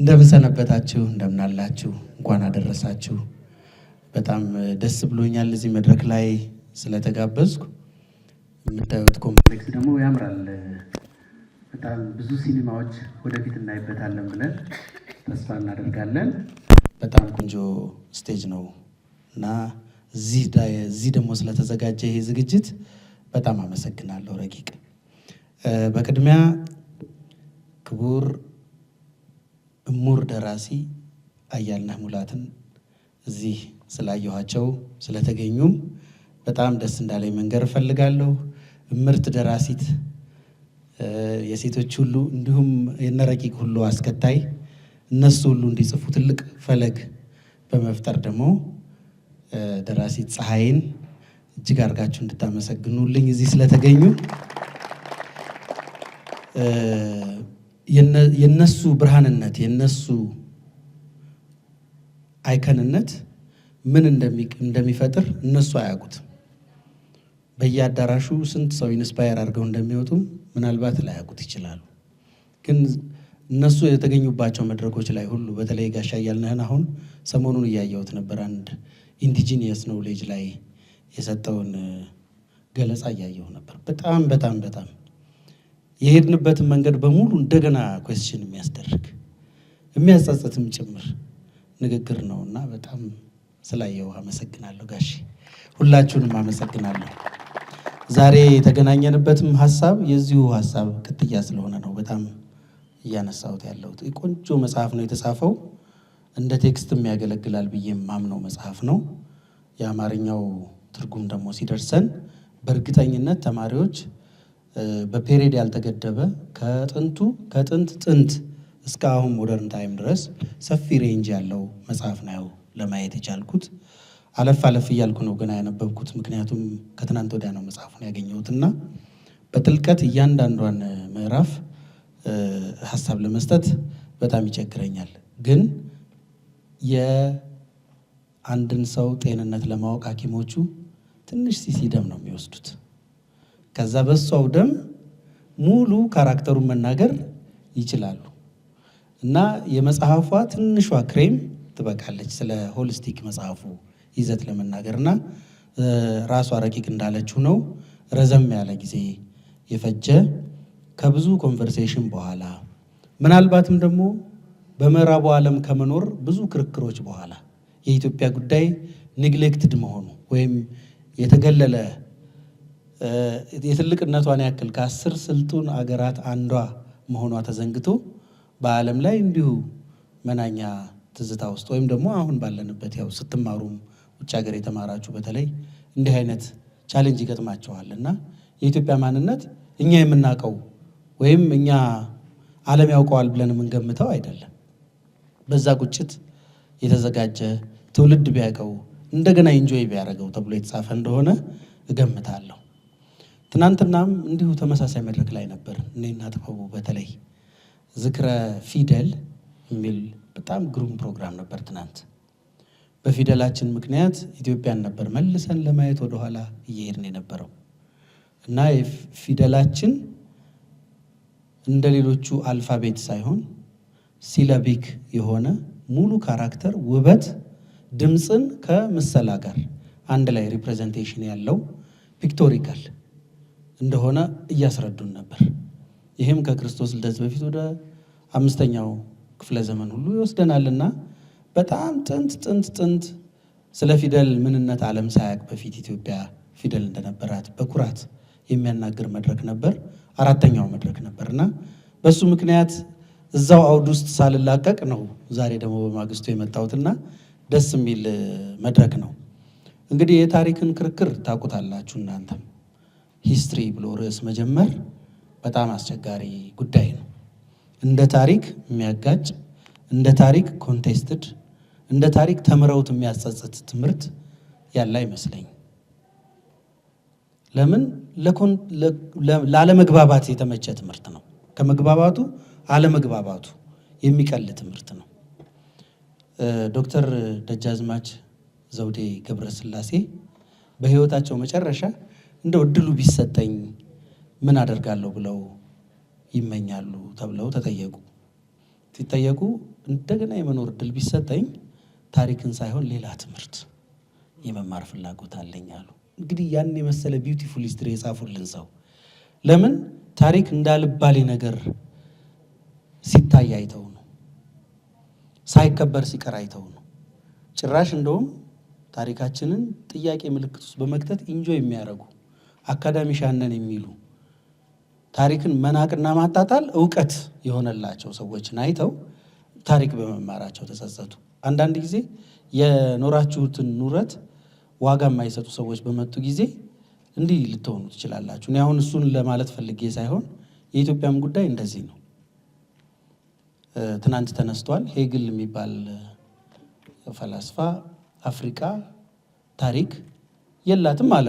እንደምሰነበታችሁ እንደምናላችሁ እንኳን አደረሳችሁ። በጣም ደስ ብሎኛል እዚህ መድረክ ላይ ስለተጋበዝኩ። የምታዩት ኮምፕሌክስ ደግሞ ያምራል። በጣም ብዙ ሲኒማዎች ወደፊት እናይበታለን ብለን ተስፋ እናደርጋለን። በጣም ቆንጆ ስቴጅ ነው እና እዚህ ደግሞ ስለተዘጋጀ ይሄ ዝግጅት በጣም አመሰግናለሁ ረቂቅ። በቅድሚያ ክቡር እሙር ደራሲ አያልነህ ሙላትን እዚህ ስላየኋቸው ስለተገኙም በጣም ደስ እንዳለኝ መንገር እፈልጋለሁ። እምርት ደራሲት የሴቶች ሁሉ እንዲሁም የነረቂቅ ሁሉ አስከታይ እነሱ ሁሉ እንዲጽፉ ትልቅ ፈለግ በመፍጠር ደግሞ ደራሲት ፀሐይን እጅግ አድርጋችሁ እንድታመሰግኑልኝ እዚህ ስለተገኙ የነሱ ብርሃንነት የነሱ አይከንነት ምን እንደሚፈጥር እነሱ አያውቁትም። በየአዳራሹ ስንት ሰው ኢንስፓየር አድርገው እንደሚወጡ ምናልባት ላያውቁት ይችላሉ። ግን እነሱ የተገኙባቸው መድረኮች ላይ ሁሉ በተለይ ጋሻ እያልነህን አሁን ሰሞኑን እያየሁት ነበር። አንድ ኢንዲጂኒየስ ኖሌጅ ላይ የሰጠውን ገለጻ እያየሁ ነበር። በጣም በጣም በጣም የሄድንበትን መንገድ በሙሉ እንደገና ኩዌስችን የሚያስደርግ የሚያጸጽትም ጭምር ንግግር ነው እና በጣም ስላየው አመሰግናለሁ ጋሼ። ሁላችሁንም አመሰግናለሁ። ዛሬ የተገናኘንበትም ሀሳብ የዚሁ ሀሳብ ቅጥያ ስለሆነ ነው በጣም እያነሳሁት ያለሁት። ቆንጆ መጽሐፍ ነው የተጻፈው። እንደ ቴክስትም ያገለግላል ብዬ የማምነው መጽሐፍ ነው። የአማርኛው ትርጉም ደግሞ ሲደርሰን በእርግጠኝነት ተማሪዎች በፔሪድ ያልተገደበ ከጥንት ጥንት እስከ አሁን ሞደርን ታይም ድረስ ሰፊ ሬንጅ ያለው መጽሐፍ ነው ለማየት የቻልኩት። አለፍ አለፍ እያልኩ ነው ገና ያነበብኩት፣ ምክንያቱም ከትናንት ወዲያ ነው መጽሐፉን ያገኘሁትና በጥልቀት እያንዳንዷን ምዕራፍ ሀሳብ ለመስጠት በጣም ይቸግረኛል። ግን የአንድን ሰው ጤንነት ለማወቅ ሐኪሞቹ ትንሽ ሲሲ ደም ነው የሚወስዱት። ከዛ በሷው ደም ሙሉ ካራክተሩን መናገር ይችላሉ እና የመጽሐፏ ትንሿ ክሬም ትበቃለች ስለ ሆሊስቲክ መጽሐፉ ይዘት ለመናገር እና ራሷ ረቂቅ እንዳለችው ነው ረዘም ያለ ጊዜ የፈጀ ከብዙ ኮንቨርሴሽን በኋላ ምናልባትም ደግሞ በምዕራቡ ዓለም ከመኖር ብዙ ክርክሮች በኋላ የኢትዮጵያ ጉዳይ ኔግሌክትድ መሆኑ ወይም የተገለለ የትልቅነቷን ያክል ከ10 ስልጡን አገራት አንዷ መሆኗ ተዘንግቶ በዓለም ላይ እንዲሁ መናኛ ትዝታ ውስጥ ወይም ደግሞ አሁን ባለንበት ያው ስትማሩም ውጭ ሀገር የተማራችሁ በተለይ እንዲህ አይነት ቻሌንጅ ይገጥማቸዋል እና የኢትዮጵያ ማንነት እኛ የምናውቀው ወይም እኛ ዓለም ያውቀዋል ብለን የምንገምተው አይደለም። በዛ ቁጭት የተዘጋጀ ትውልድ ቢያውቀው እንደገና ኢንጆይ ቢያደርገው ተብሎ የተጻፈ እንደሆነ እገምታለሁ። ትናንትናም እንዲሁ ተመሳሳይ መድረክ ላይ ነበር። እኔና ጥበቡ በተለይ ዝክረ ፊደል የሚል በጣም ግሩም ፕሮግራም ነበር ትናንት። በፊደላችን ምክንያት ኢትዮጵያን ነበር መልሰን ለማየት ወደኋላ እየሄድን የነበረው እና ፊደላችን እንደ ሌሎቹ አልፋቤት ሳይሆን ሲለቢክ የሆነ ሙሉ ካራክተር፣ ውበት፣ ድምፅን ከምሰላ ጋር አንድ ላይ ሪፕሬዘንቴሽን ያለው ፒክቶሪካል እንደሆነ እያስረዱን ነበር። ይህም ከክርስቶስ ልደት በፊት ወደ 5ኛው ክፍለ ዘመን ሁሉ ይወስደናልና በጣም ጥንት ስለ ፊደል ምንነት ዓለም ሳያውቅ በፊት ኢትዮጵያ ፊደል እንደነበራት በኩራት የሚያናግር መድረክ ነበር። 4ኛው መድረክ ነበርና በሱ ምክንያት እዛው አውድ ውስጥ ሳልላቀቅ ነው ዛሬ ደግሞ በማግስቱ የመጣሁትና ደስ የሚል መድረክ ነው። እንግዲህ የታሪክን ክርክር ታውቁታላችሁ እናንተም። ሂስትሪ ብሎ ርዕስ መጀመር በጣም አስቸጋሪ ጉዳይ ነው። እንደ ታሪክ የሚያጋጭ፣ እንደ ታሪክ ኮንቴስትድ፣ እንደ ታሪክ ተምረውት የሚያጸጽት ትምህርት ያለ አይመስለኝ። ለምን ላለመግባባት የተመቸ ትምህርት ነው። ከመግባባቱ አለመግባባቱ የሚቀል ትምህርት ነው። ዶክተር ደጃዝማች ዘውዴ ገብረስላሴ በሕይወታቸው መጨረሻ እንደው እድሉ ቢሰጠኝ ምን አደርጋለሁ ብለው ይመኛሉ ተብለው ተጠየቁ። ሲጠየቁ እንደገና የመኖር እድል ቢሰጠኝ ታሪክን ሳይሆን ሌላ ትምህርት የመማር ፍላጎት አለኝ አሉ። እንግዲህ ያን የመሰለ ቢዩቲፉል ሂስትሪ የጻፉልን ሰው ለምን ታሪክ እንዳልባሌ ነገር ሲታይ አይተው ነው፣ ሳይከበር ሲቀር አይተው ነው። ጭራሽ እንደውም ታሪካችንን ጥያቄ ምልክት ውስጥ በመክተት ኢንጆይ የሚያደርጉ አካዳሚሻን ነን የሚሉ ታሪክን መናቅና ማጣጣል እውቀት የሆነላቸው ሰዎችን አይተው ታሪክ በመማራቸው ተጸጸቱ። አንዳንድ ጊዜ የኖራችሁትን ኑረት ዋጋ የማይሰጡ ሰዎች በመጡ ጊዜ እንዲህ ልትሆኑ ትችላላችሁ። እኔ አሁን እሱን ለማለት ፈልጌ ሳይሆን የኢትዮጵያም ጉዳይ እንደዚህ ነው። ትናንት ተነስቷል። ሄግል የሚባል ፈላስፋ አፍሪካ ታሪክ የላትም አለ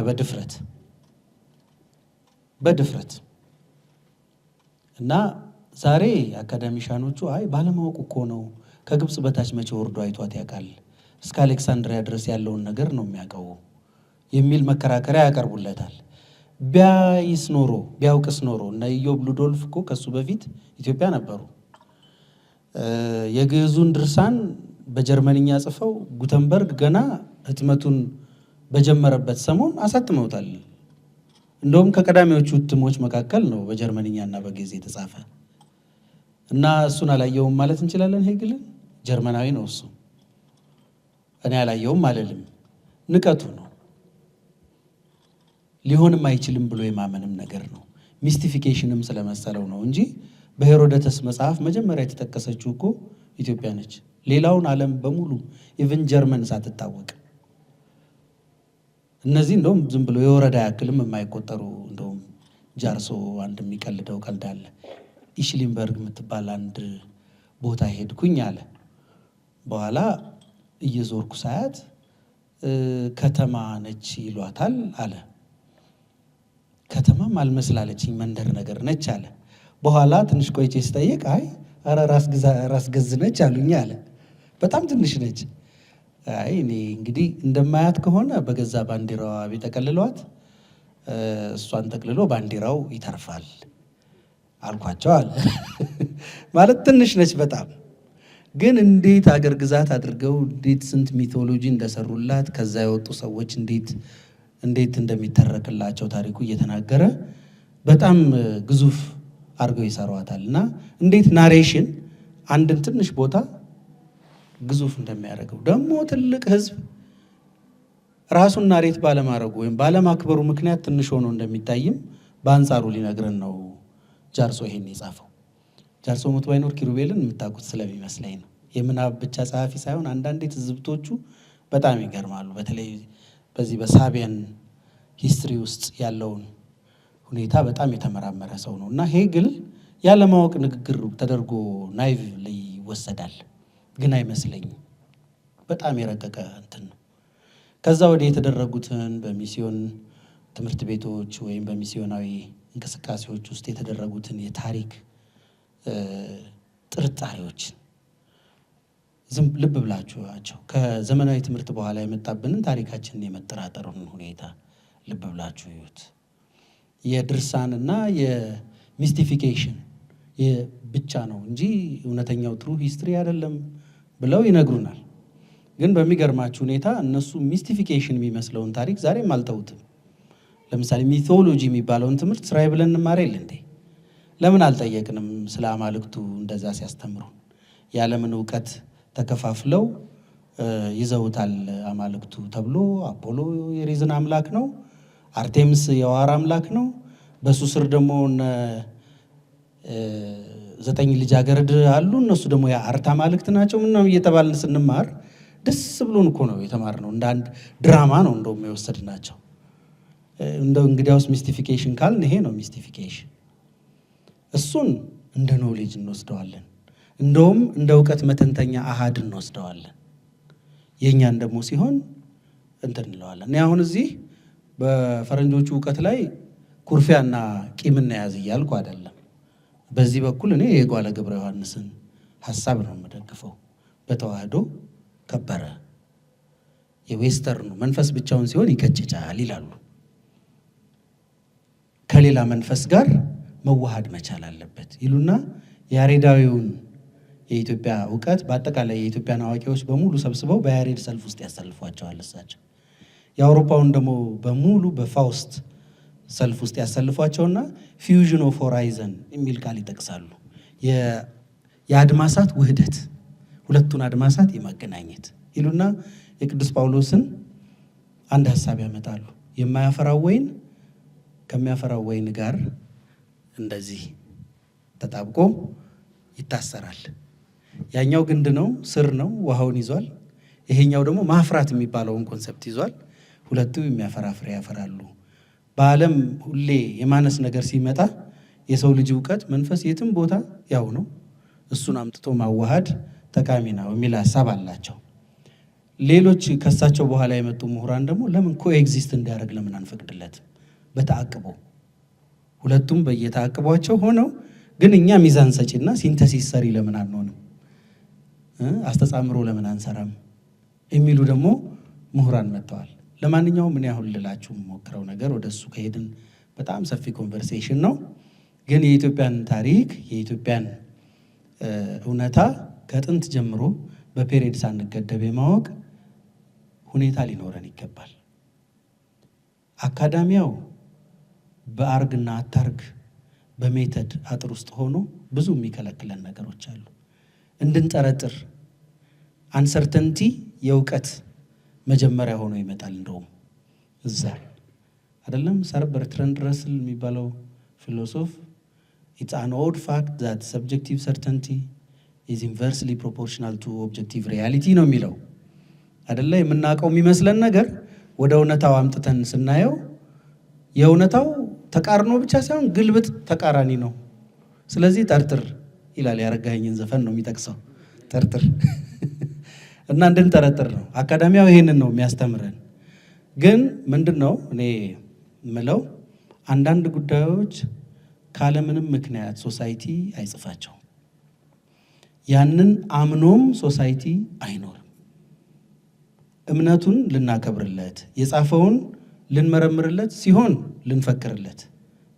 በድፍረት እና ዛሬ አካዳሚሻኖቹ አይ ባለማወቁ እኮ ነው፣ ከግብፅ በታች መቼ ወርዶ አይቷት ያውቃል፣ እስከ አሌክሳንድሪያ ድረስ ያለውን ነገር ነው የሚያውቀው የሚል መከራከሪያ ያቀርቡለታል። ቢያይስ ኖሮ ቢያውቅስ ኖሮ እና ኢዮብ ሉዶልፍ እኮ ከሱ በፊት ኢትዮጵያ ነበሩ። የግዕዙን ድርሳን በጀርመንኛ ጽፈው ጉተንበርግ ገና ህትመቱን በጀመረበት ሰሞን አሳትመውታል። እንደውም ከቀዳሚዎቹ እትሞች መካከል ነው በጀርመንኛና በግዕዝ የተጻፈ እና እሱን አላየውም ማለት እንችላለን። ሄግልን ጀርመናዊ ነው እሱ። እኔ አላየውም አልልም። ንቀቱ ነው፣ ሊሆንም አይችልም ብሎ የማመንም ነገር ነው። ሚስቲፊኬሽንም ስለመሰለው ነው እንጂ በሄሮደተስ መጽሐፍ መጀመሪያ የተጠቀሰችው እኮ ኢትዮጵያ ነች። ሌላውን ዓለም በሙሉ ኢቭን ጀርመን ሳትታወቅ እነዚህ እንደውም ዝም ብሎ የወረዳ ያክልም የማይቆጠሩ እንደውም ጃርሶ አንድ የሚቀልደው ቀልድ አለ። ኢሽሊንበርግ የምትባል አንድ ቦታ ሄድኩኝ አለ። በኋላ እየዞርኩ ሳያት ከተማ ነች ይሏታል አለ። ከተማም አልመስላለችኝ መንደር ነገር ነች አለ። በኋላ ትንሽ ቆይቼ ስጠይቅ አይ ኧረ ራስ ገዝ ነች አሉኝ አለ። በጣም ትንሽ ነች። አይ እኔ እንግዲህ እንደማያት ከሆነ በገዛ ባንዲራዋ ቢጠቀልሏት እሷን ጠቅልሎ ባንዲራው ይተርፋል አልኳቸው አለ። ማለት ትንሽ ነች በጣም ግን እንዴት አገር ግዛት አድርገው እንዴት ስንት ሚቶሎጂ እንደሰሩላት ከዛ የወጡ ሰዎች እንዴት እንደሚተረክላቸው ታሪኩ እየተናገረ በጣም ግዙፍ አድርገው ይሰሯታል። እና እንዴት ናሬሽን አንድን ትንሽ ቦታ ግዙፍ እንደሚያደርገው ደግሞ ትልቅ ሕዝብ ራሱን ናሬት ባለማድረጉ ወይም ባለማክበሩ ምክንያት ትንሽ ሆኖ እንደሚታይም በአንጻሩ ሊነግረን ነው ጃርሶ ይሄን የጻፈው። ጃርሶ ሞት ባይኖር ኪሩቤልን የምታውቁት ስለሚመስለኝ ነው። የምናብ ብቻ ጸሐፊ ሳይሆን አንዳንዴ ትዝብቶቹ በጣም ይገርማሉ። በተለይ በዚህ በሳቢያን ሂስትሪ ውስጥ ያለውን ሁኔታ በጣም የተመራመረ ሰው ነው እና ሄግል ያለማወቅ ንግግር ተደርጎ ናይቭ ላይ ይወሰዳል፣ ግን አይመስለኝም። በጣም የረቀቀ እንትን ነው። ከዛ ወዲህ የተደረጉትን በሚስዮን ትምህርት ቤቶች ወይም በሚስዮናዊ እንቅስቃሴዎች ውስጥ የተደረጉትን የታሪክ ጥርጣሬዎችን ልብ ብላችኋቸው ከዘመናዊ ትምህርት በኋላ የመጣብንን ታሪካችንን የመጠራጠሩን ሁኔታ ልብ ብላችሁ ይዩት። የድርሳንና የሚስቲፊኬሽን ብቻ ነው እንጂ እውነተኛው ትሩ ሂስትሪ አይደለም ብለው ይነግሩናል። ግን በሚገርማችሁ ሁኔታ እነሱ ሚስቲፊኬሽን የሚመስለውን ታሪክ ዛሬም አልተውትም። ለምሳሌ ሚቶሎጂ የሚባለውን ትምህርት ስራዬ ብለን እንማር የለ እንዴ? ለምን አልጠየቅንም? ስለ አማልክቱ እንደዛ ሲያስተምሩን የዓለምን እውቀት ተከፋፍለው ይዘውታል። አማልክቱ ተብሎ አፖሎ የሪዝን አምላክ ነው፣ አርቴምስ የዋር አምላክ ነው። በሱ ስር ደግሞ 9 ልጃገረድ አሉ፣ እነሱ ደግሞ የአርት አማልክት ናቸው። ምናምን እየተባልን ስንማር ደስ ብሎን እኮ ነው የተማርነው። እንደ አንድ ድራማ ነው እንደውም የወሰድናቸው። እንደው እንግዲያውስ ሚስቲፊኬሽን ካልን ይሄ ነው ሚስቲፊኬሽን። እሱን እንደ ኖሌጅ እንወስደዋለን፣ እንደውም እንደ እውቀት መተንተኛ አሃድ እንወስደዋለን። የእኛን ደግሞ ሲሆን እንትን እንለዋለን። እኔ አሁን እዚህ በፈረንጆቹ እውቀት ላይ ኩርፊያና ቂምና ያዝ እያልኩ አይደለም። በዚህ በኩል እኔ የጓለ ገብረ ዮሐንስን ሀሳብ ነው የምደግፈው። በተዋህዶ ከበረ የዌስተርኑ መንፈስ ብቻውን ሲሆን ይቀጭጫል ይላሉ። ከሌላ መንፈስ ጋር መዋሃድ መቻል አለበት ይሉና ያሬዳዊውን የኢትዮጵያ እውቀት በአጠቃላይ የኢትዮጵያን አዋቂዎች በሙሉ ሰብስበው በያሬድ ሰልፍ ውስጥ ያሰልፏቸዋል እሳቸው። የአውሮፓውን ደግሞ በሙሉ በፋውስት ሰልፍ ውስጥ ያሰልፏቸውና ፊውዥን ኦፍ ሆራይዘን የሚል ቃል ይጠቅሳሉ። የአድማሳት ውህደት፣ ሁለቱን አድማሳት የማገናኘት ይሉና የቅዱስ ጳውሎስን አንድ ሀሳብ ያመጣሉ። የማያፈራው ወይን ከሚያፈራው ወይን ጋር እንደዚህ ተጣብቆ ይታሰራል። ያኛው ግንድ ነው፣ ስር ነው፣ ውሃውን ይዟል። ይሄኛው ደግሞ ማፍራት የሚባለውን ኮንሰፕት ይዟል። ሁለቱ የሚያፈራ ፍሬ ያፈራሉ። በዓለም ሁሌ የማነስ ነገር ሲመጣ የሰው ልጅ እውቀት መንፈስ የትም ቦታ ያው ነው፣ እሱን አምጥቶ ማዋሃድ ጠቃሚ ነው የሚል ሀሳብ አላቸው። ሌሎች ከሳቸው በኋላ የመጡ ምሁራን ደግሞ ለምን ኮኤግዚስት እንዲያደርግ ለምን አንፈቅድለትም? በተአቅቦ ሁለቱም በየተአቅቧቸው ሆነው ግን እኛ ሚዛን ሰጪና ሲንተሲስ ሰሪ ለምን አንሆንም? አስተጻምሮ ለምን አንሰራም? የሚሉ ደግሞ ምሁራን መጥተዋል። ለማንኛውም ምን ያሁን ልላችሁ ሞክረው ነገር ወደሱ ከሄድን በጣም ሰፊ ኮንቨርሴሽን ነው። ግን የኢትዮጵያን ታሪክ የኢትዮጵያን እውነታ ከጥንት ጀምሮ በፔሪድ ሳንገደብ የማወቅ ሁኔታ ሊኖረን ይገባል። አካዳሚያው በአርግና አታርግ በሜተድ አጥር ውስጥ ሆኖ ብዙ የሚከለክለን ነገሮች አሉ። እንድንጠረጥር አንሰርተንቲ የእውቀት መጀመሪያ ሆኖ ይመጣል። እንደውም እዛ አይደለም ሰር በርትራንድ ረስል የሚባለው ፊሎሶፍ it's an old fact that subjective certainty is inversely proportional to objective reality ነው የሚለው አይደለ? የምናውቀው የሚመስለን ነገር ወደ እውነታው አምጥተን ስናየው የእውነታው ተቃርኖ ብቻ ሳይሆን ግልብጥ ተቃራኒ ነው። ስለዚህ ጠርጥር ይላል። ያረጋኸኝን ዘፈን ነው የሚጠቅሰው። ጠርጥር እና እንድንጠረጥር ነው። አካዳሚያው ይሄንን ነው የሚያስተምረን። ግን ምንድነው እኔ የምለው አንዳንድ ጉዳዮች ካለምንም ምክንያት ሶሳይቲ አይጽፋቸው። ያንን አምኖም ሶሳይቲ አይኖርም። እምነቱን ልናከብርለት፣ የጻፈውን ልንመረምርለት፣ ሲሆን ልንፈክርለት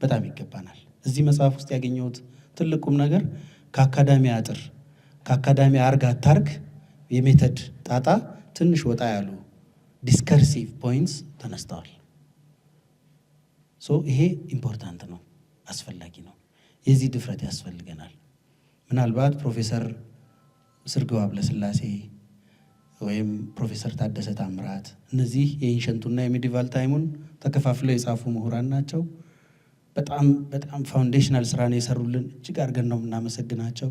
በጣም ይገባናል። እዚህ መጽሐፍ ውስጥ ያገኘሁት ትልቁም ነገር ከአካዳሚ አጥር ከአካዳሚ አርግ አታርግ የሜተድ ጣጣ ትንሽ ወጣ ያሉ ዲስከርሲቭ ፖይንትስ ተነስተዋል። ይሄ ኢምፖርታንት ነው፣ አስፈላጊ ነው። የዚህ ድፍረት ያስፈልገናል። ምናልባት ፕሮፌሰር ስርግው አብለስላሴ ወይም ፕሮፌሰር ታደሰ ታምራት እነዚህ የኢንሸንቱና የሜዲቫል ታይሙን ተከፋፍለው የጻፉ ምሁራን ናቸው። በጣም በጣም ፋውንዴሽናል ስራ ነው የሰሩልን። እጅግ አድርገን ነው የምናመሰግናቸው።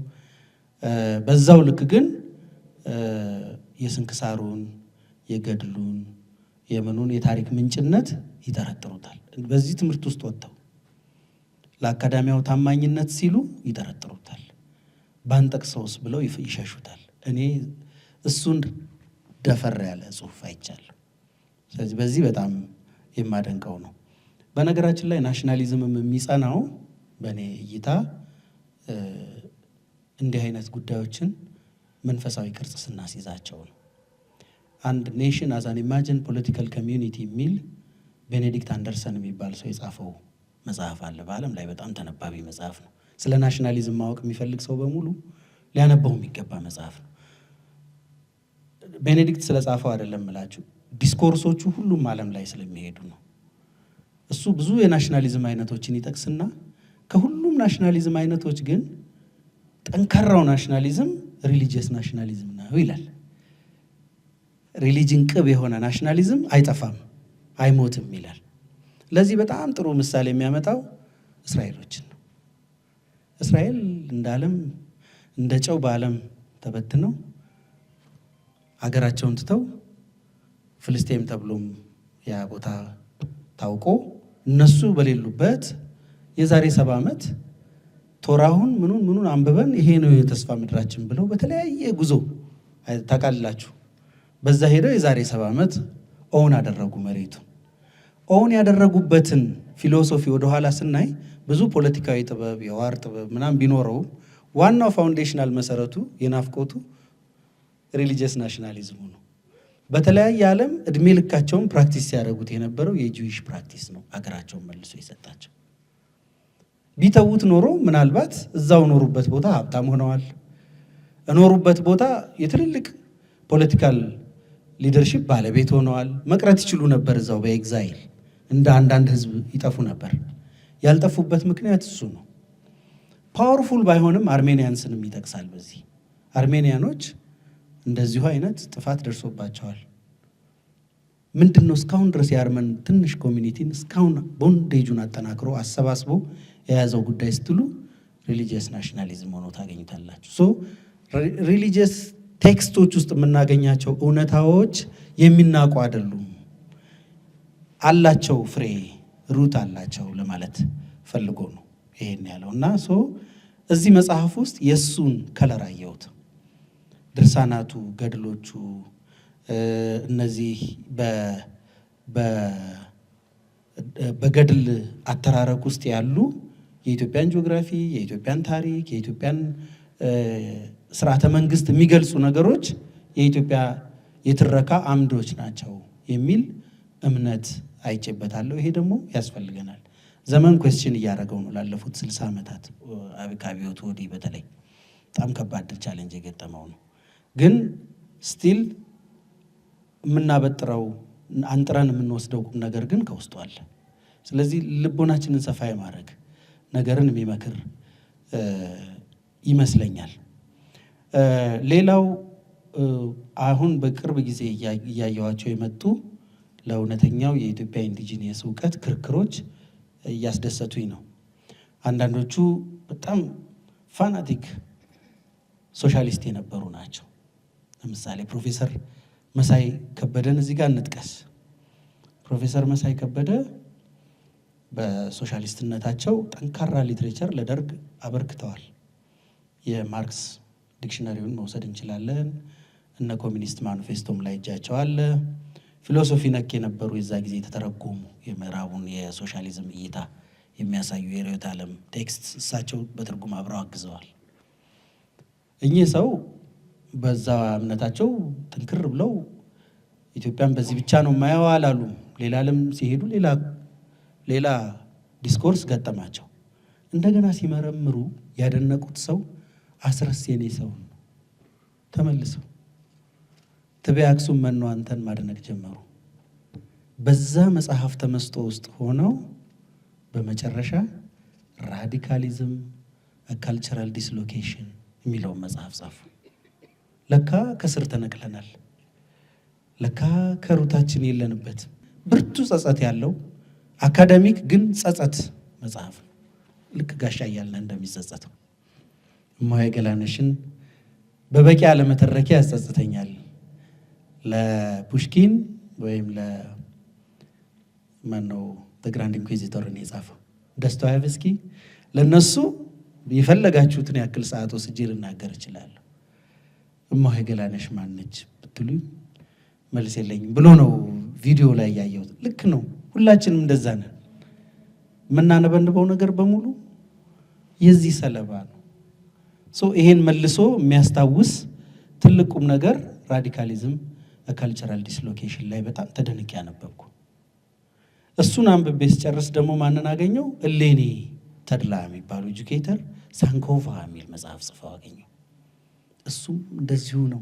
በዛው ልክ ግን የስንክሳሩን የገድሉን የምኑን የታሪክ ምንጭነት ይጠረጥሩታል። በዚህ ትምህርት ውስጥ ወጥተው ለአካዳሚያው ታማኝነት ሲሉ ይጠረጥሩታል። ባንጠቅሰውስ ብለው ይሸሹታል። እኔ እሱን ደፈር ያለ ጽሁፍ አይቻለሁ። ስለዚህ በዚህ በጣም የማደንቀው ነው። በነገራችን ላይ ናሽናሊዝምም የሚጸናው በእኔ እይታ እንዲህ አይነት ጉዳዮችን መንፈሳዊ ቅርጽ ስናስይዛቸው ነው። አንድ ኔሽን አዝ አን ኢማጂን ፖለቲካል ኮሚዩኒቲ የሚል ቤኔዲክት አንደርሰን የሚባል ሰው የጻፈው መጽሐፍ አለ። በዓለም ላይ በጣም ተነባቢ መጽሐፍ ነው። ስለ ናሽናሊዝም ማወቅ የሚፈልግ ሰው በሙሉ ሊያነበው የሚገባ መጽሐፍ ነው። ቤኔዲክት ስለጻፈው አይደለም እላችሁ፣ ዲስኮርሶቹ ሁሉም ዓለም ላይ ስለሚሄዱ ነው። እሱ ብዙ የናሽናሊዝም አይነቶችን ይጠቅስና ከሁሉም ናሽናሊዝም አይነቶች ግን ጠንካራው ናሽናሊዝም ሪሊጂየስ ናሽናሊዝም ነው ይላል። ሪሊጅን ቅብ የሆነ ናሽናሊዝም አይጠፋም አይሞትም ይላል። ለዚህ በጣም ጥሩ ምሳሌ የሚያመጣው እስራኤሎችን ነው። እስራኤል እንደ ዓለም እንደ ጨው በዓለም ተበትነው ሀገራቸውን ትተው ፍልስጤም ተብሎም ያ ቦታ ታውቆ እነሱ በሌሉበት የዛሬ 70 ዓመት ቶራሁን ምኑን አንብበን ይሄ ነው የተስፋ ምድራችን ብለው በተለያየ ጉዞ ታውቃላችሁ። በዛ ሄደው የዛሬ 70 ዓመት ኦውን አደረጉ። መሬቱ ኦውን ያደረጉበትን ፊሎሶፊ ወደኋላ ስናይ ብዙ ፖለቲካዊ ጥበብ የዋር ጥበብ ምናምን ቢኖረው ዋናው ፋውንዴሽናል መሰረቱ የናፍቆቱ ሪሊጂየስ ናሽናሊዝሙ ነው። በተለያየ ዓለም እድሜ ልካቸውን ፕራክቲስ ሲያደርጉት የነበረው የጂዊሽ ፕራክቲስ ነው አገራቸውን መልሶ የሰጣቸው። ቢተውት ኖሮ ምናልባት እዛው ኖሩበት ቦታ ሀብታም ሆነዋል፣ እኖሩበት ቦታ የትልልቅ ፖለቲካል ሊደርሺፕ ባለቤት ሆነዋል። መቅረት ይችሉ ነበር እዛው በኤግዛይል እንደ አንዳንድ ህዝብ ይጠፉ ነበር። ያልጠፉበት ምክንያት እሱ ነው። ፓወርፉል ባይሆንም አርሜኒያንስንም ይጠቅሳል። በዚህ አርሜኒያኖች እንደዚሁ አይነት ጥፋት ደርሶባቸዋል። ምንድነው እስካሁን ድረስ የአርመን ትንሽ ኮሚኒቲን እስካሁን ቦንዴጁን አጠናክሮ አሰባስቦ የያዘው ጉዳይ ስትሉ ሪሊጂየስ ናሽናሊዝም ሆኖ ታገኙታላችሁ። ሶ ሪሊጂየስ ቴክስቶች ውስጥ የምናገኛቸው እውነታዎች የሚናቁ አይደሉም፣ አላቸው፣ ፍሬ ሩት አላቸው ለማለት ፈልጎ ነው ይሄን ያለው። እና ሶ እዚህ መጽሐፍ ውስጥ የእሱን ከለር አየሁት። ድርሳናቱ፣ ገድሎቹ እነዚህ በገድል አተራረክ ውስጥ ያሉ የኢትዮጵያን ጂኦግራፊ፣ የኢትዮጵያን ታሪክ፣ የኢትዮጵያን ስርዓተ መንግስት የሚገልጹ ነገሮች የኢትዮጵያ የትረካ አምዶች ናቸው የሚል እምነት አይቼበታለሁ። ይሄ ደግሞ ያስፈልገናል። ዘመን ኩዌስችን እያደረገው ነው ላለፉት 60 ዓመታት ከአብዮቱ ወዲህ በተለይ በጣም ከባድ ቻሌንጅ የገጠመው ነው። ግን ስቲል የምናበጥረው አንጥረን የምንወስደው ቁም ነገር ግን ከውስጡ አለ። ስለዚህ ልቦናችንን ሰፋ የማድረግ ነገርን የሚመክር ይመስለኛል። ሌላው አሁን በቅርብ ጊዜ እያየዋቸው የመጡ ለእውነተኛው የኢትዮጵያ ኢንዲጂኒየስ እውቀት ክርክሮች እያስደሰቱኝ ነው። አንዳንዶቹ በጣም ፋናቲክ ሶሻሊስት የነበሩ ናቸው። ለምሳሌ ፕሮፌሰር መሳይ ከበደን እዚህ ጋር እንጥቀስ። ፕሮፌሰር መሳይ ከበደ በሶሻሊስትነታቸው ጠንካራ ሊትሬቸር ለደርግ አበርክተዋል። የማርክስ ዲክሽነሪውን መውሰድ እንችላለን። እነ ኮሚኒስት ማኒፌስቶም ላይ እጃቸው አለ። ፊሎሶፊ ነክ የነበሩ የዛ ጊዜ የተተረጎሙ የምዕራቡን የሶሻሊዝም እይታ የሚያሳዩ የርዕዮተ ዓለም ቴክስት እሳቸው በትርጉም አብረው አግዘዋል። እኚህ ሰው በዛ እምነታቸው ጥንክር ብለው ኢትዮጵያን በዚህ ብቻ ነው የማየው አላሉም። ሌላ ዓለም ሲሄዱ ሌላ ዲስኮርስ ገጠማቸው። እንደገና ሲመረምሩ ያደነቁት ሰው አስረስ የኔ ሰው ነው። ተመልሰው ትቤ አክሱም መኖ አንተን ማድነቅ ጀመሩ። በዛ መጽሐፍ ተመስጦ ውስጥ ሆነው በመጨረሻ ራዲካሊዝም ካልቸራል ዲስሎኬሽን የሚለውን መጽሐፍ ጻፉ። ለካ ከስር ተነቅለናል። ለካ ከሩታችን የለንበት ብርቱ ጸጸት ያለው አካዳሚክ ግን ጸጸት መጽሐፍ ነው። ልክ ጋሻ እያልን እንደሚጸጸተው እማሆይ ገላነሽን በበቂ አለመተረኪ ያስጸጽተኛል። ለፑሽኪን ወይም ለማነው ግራንድ ኢንኩዊዚተርን የጻፈው ዶስቶየቭስኪ ለነሱ የፈለጋችሁትን ያክል ሰዓት ወስጄ ልናገር እችላለሁ። እማሆይ ገላነሽ ማነች ብትሉኝ መልስ የለኝም ብሎ ነው ቪዲዮ ላይ ያየሁት። ልክ ነው። ሁላችንም እንደዛ ነን። የምናነበንበው ነገር በሙሉ የዚህ ሰለባ ነው። ይሄን መልሶ የሚያስታውስ ትልቁም ነገር ራዲካሊዝም ካልቸራል ዲስሎኬሽን ላይ በጣም ተደንቄ ያነበብኩ። እሱን አንብቤ ስጨርስ ደግሞ ማንን አገኘው? እሌኒ ተድላ የሚባሉ ኤጁኬተር ሳንኮቫ የሚል መጽሐፍ ጽፈው አገኘው። እሱም እንደዚሁ ነው።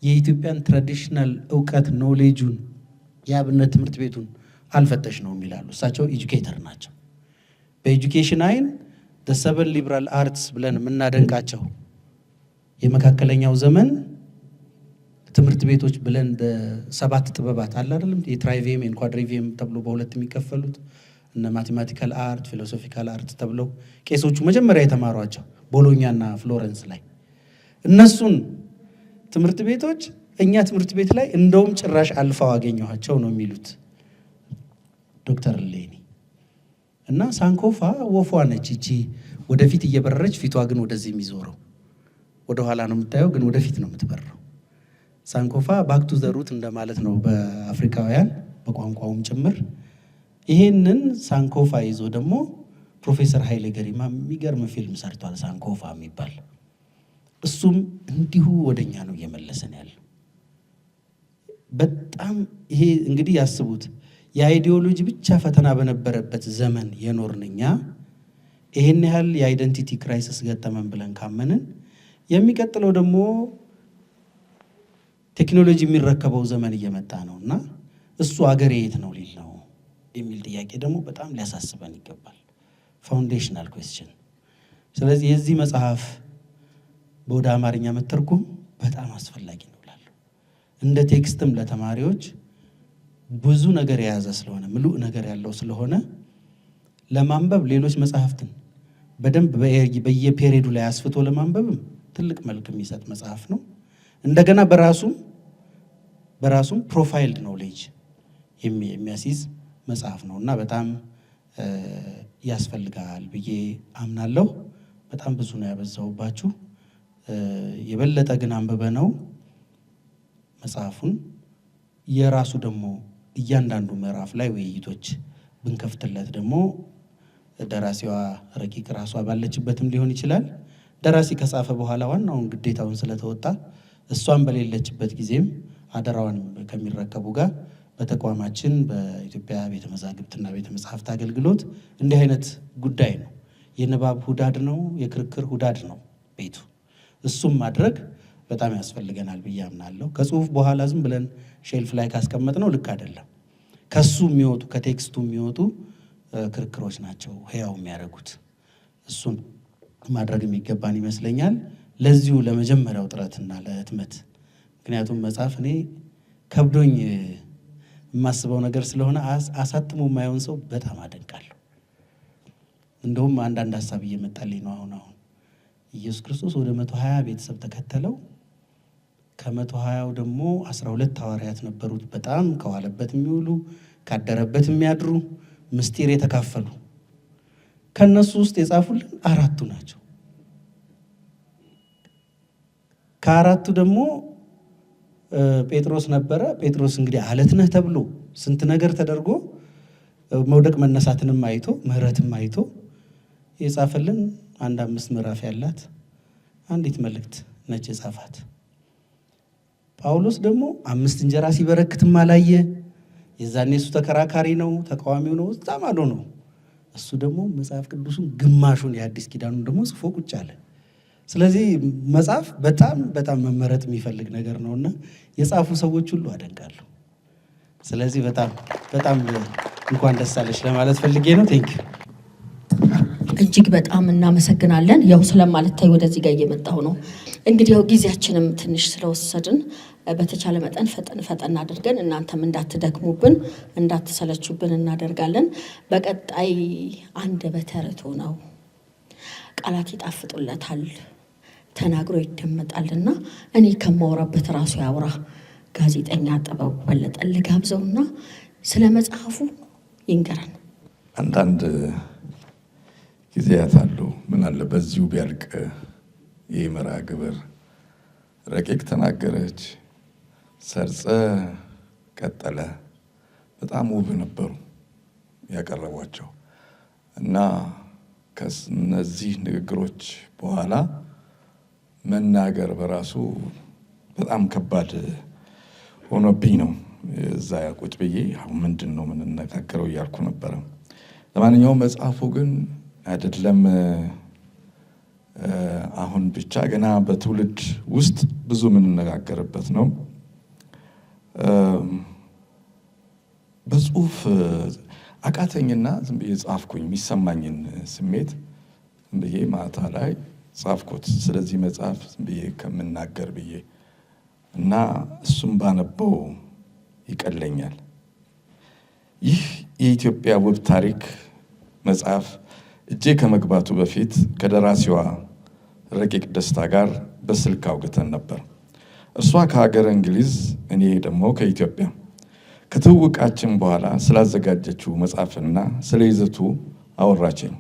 የኢትዮጵያን ትራዲሽናል እውቀት ኖሌጁን የአብነት ትምህርት ቤቱን አልፈተሽ ነው የሚላሉ። እሳቸው ኤጁኬተር ናቸው። በኤጁኬሽን አይን ሰቨን ሊበራል አርትስ ብለን የምናደንቃቸው የመካከለኛው ዘመን ትምህርት ቤቶች ብለን ሰባት ጥበባት አለ አይደለም? የትራይቪየም የኳድሪቪየም ተብሎ በሁለት የሚከፈሉት እነ ማቴማቲካል አርት፣ ፊሎሶፊካል አርት ተብለው ቄሶቹ መጀመሪያ የተማሯቸው ቦሎኛና ፍሎረንስ ላይ እነሱን ትምህርት ቤቶች እኛ ትምህርት ቤት ላይ እንደውም ጭራሽ አልፈው አገኘኋቸው ነው የሚሉት ዶክተር እሌኒ። እና ሳንኮፋ ወፏ ነች እቺ ወደፊት እየበረረች ፊቷ ግን ወደዚህ የሚዞረው ወደኋላ ነው የምታየው፣ ግን ወደፊት ነው የምትበረው። ሳንኮፋ ባክ ቱ ዘ ሩት እንደማለት ነው በአፍሪካውያን በቋንቋውም ጭምር። ይሄንን ሳንኮፋ ይዞ ደግሞ ፕሮፌሰር ኃይሌ ገሪማ የሚገርም ፊልም ሰርቷል፣ ሳንኮፋ የሚባል። እሱም እንዲሁ ወደኛ ነው እየመለሰን ያለው። በጣም ይሄ እንግዲህ ያስቡት፣ የአይዲዮሎጂ ብቻ ፈተና በነበረበት ዘመን የኖርን እኛ ይሄን ያህል የአይደንቲቲ ክራይሲስ ገጠመን ብለን ካመንን የሚቀጥለው ደግሞ ቴክኖሎጂ የሚረከበው ዘመን እየመጣ ነውና እሱ አገሬ የት ነው ሊል ነው የሚል ጥያቄ ደግሞ በጣም ሊያሳስበን ይገባል። ፋውንዴሽናል ኩዌስችን። ስለዚህ የዚህ መጽሐፍ ወደ አማርኛ መተርጎም በጣም አስፈላጊ ነው እላለሁ። እንደ ቴክስትም ለተማሪዎች ብዙ ነገር የያዘ ስለሆነ ምሉእ ነገር ያለው ስለሆነ ለማንበብ ሌሎች መጽሐፍትን በደንብ በየፔሪዱ ላይ አስፍቶ ለማንበብም ትልቅ መልክ የሚሰጥ መጽሐፍ ነው። እንደገና በራሱም ፕሮፋይልድ ኖሌጅ የሚያስይዝ መጽሐፍ ነው እና በጣም ያስፈልጋል ብዬ አምናለሁ። በጣም ብዙ ነው ያበዛውባችሁ። የበለጠ ግን አንብበ ነው መጽሐፉን የራሱ ደግሞ እያንዳንዱ ምዕራፍ ላይ ውይይቶች ብንከፍትለት ደግሞ ደራሲዋ ረቂቅ ራሷ ባለችበትም ሊሆን ይችላል። ደራሲ ከጻፈ በኋላ ዋናውን ግዴታውን ስለተወጣ እሷን በሌለችበት ጊዜም አደራዋን ከሚረከቡ ጋር በተቋማችን በኢትዮጵያ ቤተ መዛግብትና ቤተ መጻሕፍት አገልግሎት እንዲህ አይነት ጉዳይ ነው። የንባብ ሁዳድ ነው፣ የክርክር ሁዳድ ነው ቤቱ። እሱም ማድረግ በጣም ያስፈልገናል ብዬ አምናለሁ። ከጽሁፍ በኋላ ዝም ብለን ሼልፍ ላይ ካስቀመጥ ነው ልክ አይደለም። ከሱ የሚወጡ ከቴክስቱ የሚወጡ ክርክሮች ናቸው ህያው የሚያደርጉት። እሱን ማድረግ የሚገባን ይመስለኛል። ለዚሁ ለመጀመሪያው ጥረትና ለህትመት ምክንያቱም መጽሐፍ እኔ ከብዶኝ የማስበው ነገር ስለሆነ አሳትሞ የማየውን ሰው በጣም አደንቃለሁ። እንደውም አንዳንድ ሀሳብ እየመጣልኝ ነው አሁን ኢየሱስ ክርስቶስ ወደ 120 ቤተሰብ ተከተለው። ከ120ው ደግሞ 12 ሐዋርያት ነበሩት። በጣም ከዋለበት የሚውሉ ካደረበት የሚያድሩ ምስጢር የተካፈሉ። ከነሱ ውስጥ የጻፉልን 4ቱ ናቸው። ከ4ቱ ደግሞ ጴጥሮስ ነበረ። ጴጥሮስ እንግዲህ አለት ነህ ተብሎ ስንት ነገር ተደርጎ መውደቅ መነሳትንም አይቶ ምሕረትም አይቶ የጻፈልን 5 ምዕራፍ ያላት አንዲት መልእክት ነች የጻፋት። ጳውሎስ ደግሞ 5 እንጀራ ሲበረክትም አላየ። የዛኔ እሱ ተከራካሪ ነው፣ ተቃዋሚው ነው፣ እዛ ማዶ ነው። እሱ ደግሞ መጽሐፍ ቅዱሱን ግማሹን የአዲስ ኪዳኑን ደግሞ ጽፎ ቁጭ አለ። ስለዚህ መጽሐፍ በጣም በጣም መመረጥ የሚፈልግ ነገር ነውና የጻፉ ሰዎች ሁሉ አደንቃለሁ። ስለዚህ በጣም በጣም እንኳን ደስ አለሽ ለማለት ፈልጌ ነው። ቴንኪው። እጅግ በጣም እናመሰግናለን። ያው ስለማልታይ ወደዚህ ጋር እየመጣሁ ነው። እንግዲህ ያው ጊዜያችንም ትንሽ ስለወሰድን በተቻለ መጠን ፈጠን አድርገን እናንተም እንዳትደክሙብን እንዳትሰለቹብን እናደርጋለን። በቀጣይ አንደበተ ርቱዕ ነው፣ ቃላት ይጣፍጡለታል፣ ተናግሮ ይደመጣልና እኔ ከማወራበት ራሱ ያውራ ጋዜጠኛ ጥበቡ በለጠ ልጋብዘውና ስለ መጽሐፉ ይንገረን። አንዳንድ ጊዜያት አሉ። ምን አለ በዚሁ ቢያልቅ ይህ መርሃ ግብር። ረቂቅ ተናገረች፣ ሰርጸ ቀጠለ። በጣም ውብ ነበሩ ያቀረቧቸው እና ከነዚህ ንግግሮች በኋላ መናገር በራሱ በጣም ከባድ ሆኖብኝ ነው እዛ ቁጭ ብዬ አሁን ምንድን ነው የምንነጋገረው እያልኩ ነበረ። ለማንኛውም መጽሐፉ ግን አይደለም አሁን ብቻ ገና በትውልድ ውስጥ ብዙ የምንነጋገርበት ነው። በጽሁፍ አቃተኝና ዝም ብዬ ጻፍኩኝ። የሚሰማኝን ስሜት ዝም ብዬ ማታ ላይ ጻፍኩት። ስለዚህ መጽሐፍ ዝም ብዬ ከምናገር ብዬ እና እሱም ባነበው ይቀለኛል። ይህ የኢትዮጵያ ውብ ታሪክ መጽሐፍ እጄ ከመግባቱ በፊት ከደራሲዋ ረቂቅ ደስታ ጋር በስልክ አውግተን ነበር። እርሷ ከሀገረ እንግሊዝ፣ እኔ ደግሞ ከኢትዮጵያ። ከትውውቃችን በኋላ ስላዘጋጀችው መጽሐፍና ስለ ይዘቱ አወራችኝ።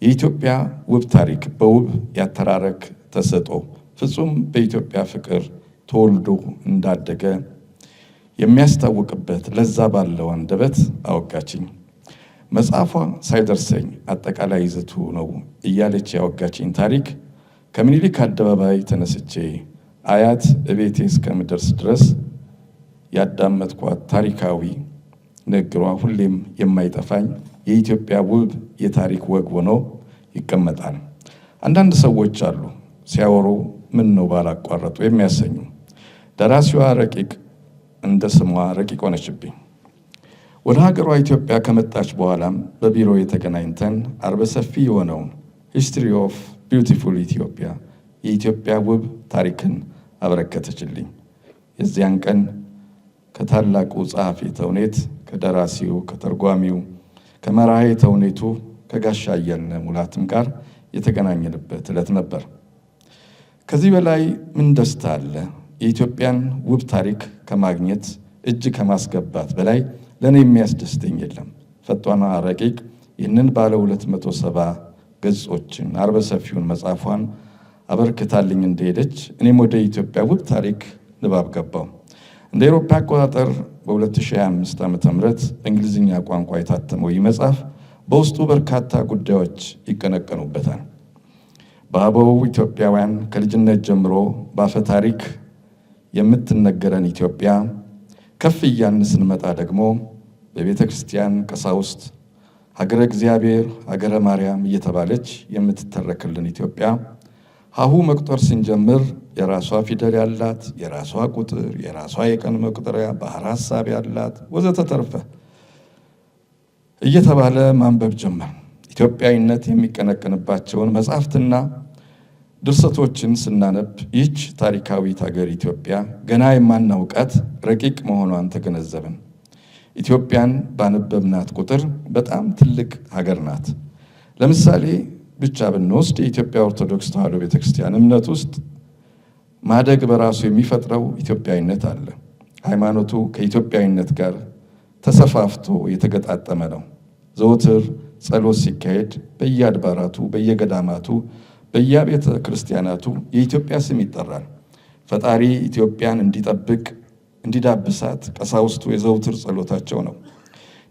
የኢትዮጵያ ውብ ታሪክ በውብ ያተራረክ ተሰጥኦ ፍጹም በኢትዮጵያ ፍቅር ተወልዶ እንዳደገ የሚያስታውቅበት ለዛ ባለው አንደበት አወጋችኝ። መጽሐፏ ሳይደርሰኝ አጠቃላይ ይዘቱ ነው እያለች ያወጋችኝ ታሪክ ከምኒልክ አደባባይ ተነስቼ አያት እቤቴ እስከምደርስ ድረስ ያዳመጥኳት ታሪካዊ ንግግሯ ሁሌም የማይጠፋኝ የኢትዮጵያ ውብ የታሪክ ወግ ሆኖ ይቀመጣል። አንዳንድ ሰዎች አሉ ሲያወሩ ምን ነው ባላቋረጡ የሚያሰኙ። ደራሲዋ ረቂቅ እንደ ስሟ ረቂቅ ሆነችብኝ። ወደ ሀገሯ ኢትዮጵያ ከመጣች በኋላም በቢሮ የተገናኝተን አርበ ሰፊ የሆነውን ሂስትሪ ኦፍ ቢዩቲፉል ኢትዮጵያ የኢትዮጵያ ውብ ታሪክን አበረከተችልኝ። የዚያን ቀን ከታላቁ ጸሐፊ ተውኔት ከደራሲው ከተርጓሚው ከመራሄ ተውኔቱ ከጋሻ አየልነ ሙላትም ጋር የተገናኘንበት ዕለት ነበር። ከዚህ በላይ ምን ደስታ አለ? የኢትዮጵያን ውብ ታሪክ ከማግኘት እጅ ከማስገባት በላይ ለእኔ የሚያስደስተኝ የለም። ፈጧኗ ረቂቅ ይህንን ባለ 270 ገጾችን አርበ ሰፊውን መጽሐፏን አበርክታልኝ እንደሄደች እኔም ወደ ኢትዮጵያ ውብ ታሪክ ንባብ ገባው። እንደ አውሮፓ አቆጣጠር በ2025 ዓ.ም በእንግሊዝኛ ቋንቋ የታተመው ይህ መጽሐፍ በውስጡ በርካታ ጉዳዮች ይቀነቀኑበታል። በአበው ኢትዮጵያውያን ከልጅነት ጀምሮ በአፈ ታሪክ የምትነገረን ኢትዮጵያ፣ ከፍ እያልን ስንመጣ ደግሞ በቤተ ክርስቲያን ቀሳውስት ሀገረ እግዚአብሔር ሀገረ ማርያም እየተባለች የምትተረክልን ኢትዮጵያ፣ ሀሁ መቁጠር ስንጀምር የራሷ ፊደል ያላት፣ የራሷ ቁጥር፣ የራሷ የቀን መቁጠሪያ፣ ባህር ሐሳብ ያላት ወዘተተርፈ እየተባለ ማንበብ ጀመር። ኢትዮጵያዊነት የሚቀነቀንባቸውን መጽሐፍትና ድርሰቶችን ስናነብ ይህች ታሪካዊት ሀገር ኢትዮጵያ ገና የማናውቃት ረቂቅ መሆኗን ተገነዘብን። ኢትዮጵያን ባነበብናት ቁጥር በጣም ትልቅ ሀገር ናት። ለምሳሌ ብቻ ብንወስድ የኢትዮጵያ ኦርቶዶክስ ተዋሕዶ ቤተክርስቲያን እምነት ውስጥ ማደግ በራሱ የሚፈጥረው ኢትዮጵያዊነት አለ። ሃይማኖቱ ከኢትዮጵያዊነት ጋር ተሰፋፍቶ የተገጣጠመ ነው። ዘወትር ጸሎት ሲካሄድ በየአድባራቱ፣ በየገዳማቱ፣ በየቤተ ክርስቲያናቱ የኢትዮጵያ ስም ይጠራል። ፈጣሪ ኢትዮጵያን እንዲጠብቅ እንዲዳብሳት ቀሳውስቱ የዘውትር ጸሎታቸው ነው።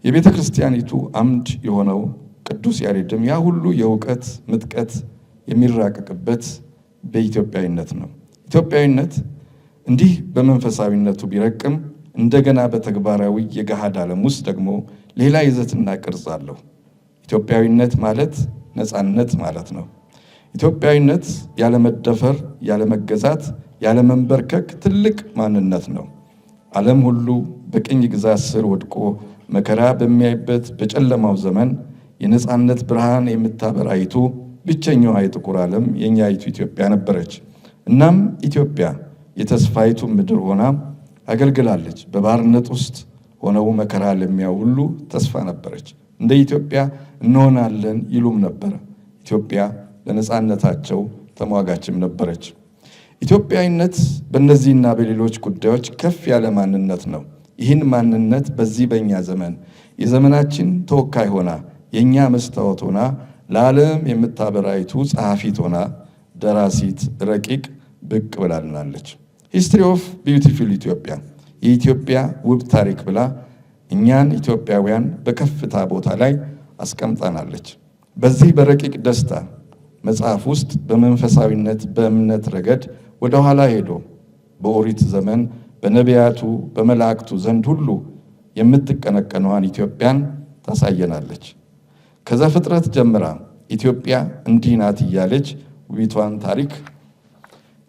የቤተ ክርስቲያኒቱ አምድ የሆነው ቅዱስ ያሬድም ያ ሁሉ የእውቀት ምጥቀት የሚራቀቅበት በኢትዮጵያዊነት ነው። ኢትዮጵያዊነት እንዲህ በመንፈሳዊነቱ ቢረቅም እንደገና በተግባራዊ የገሃድ ዓለም ውስጥ ደግሞ ሌላ ይዘትና ቅርጽ አለው። ኢትዮጵያዊነት ማለት ነፃነት ማለት ነው። ኢትዮጵያዊነት ያለመደፈር፣ ያለመገዛት፣ ያለመንበርከክ ትልቅ ማንነት ነው። ዓለም ሁሉ በቅኝ ግዛት ስር ወድቆ መከራ በሚያይበት በጨለማው ዘመን የነፃነት ብርሃን የምታበራይቱ ብቸኛዋ የጥቁር ዓለም የኛይቱ ኢትዮጵያ ነበረች። እናም ኢትዮጵያ የተስፋይቱ ምድር ሆና አገልግላለች። በባርነት ውስጥ ሆነው መከራ ለሚያዩ ሁሉ ተስፋ ነበረች። እንደ ኢትዮጵያ እንሆናለን ይሉም ነበር። ኢትዮጵያ ለነፃነታቸው ተሟጋችም ነበረች። ኢትዮጵያዊነት በእነዚህና በሌሎች ጉዳዮች ከፍ ያለ ማንነት ነው። ይህን ማንነት በዚህ በእኛ ዘመን የዘመናችን ተወካይ ሆና የእኛ መስታወት ሆና ለዓለም የምታበራይቱ ጸሐፊት ሆና ደራሲት ረቂቅ ብቅ ብላልናለች። ሂስትሪ ኦፍ ቢዩቲፉል ኢትዮጵያ የኢትዮጵያ ውብ ታሪክ ብላ እኛን ኢትዮጵያውያን በከፍታ ቦታ ላይ አስቀምጣናለች። በዚህ በረቂቅ ደስታ መጽሐፍ ውስጥ በመንፈሳዊነት በእምነት ረገድ ወደ ኋላ ሄዶ በኦሪት ዘመን በነቢያቱ በመላእክቱ ዘንድ ሁሉ የምትቀነቀነዋን ኢትዮጵያን ታሳየናለች። ከዘፍጥረት ጀምራ ኢትዮጵያ እንዲህ ናት እያለች ውቢቷን ታሪክ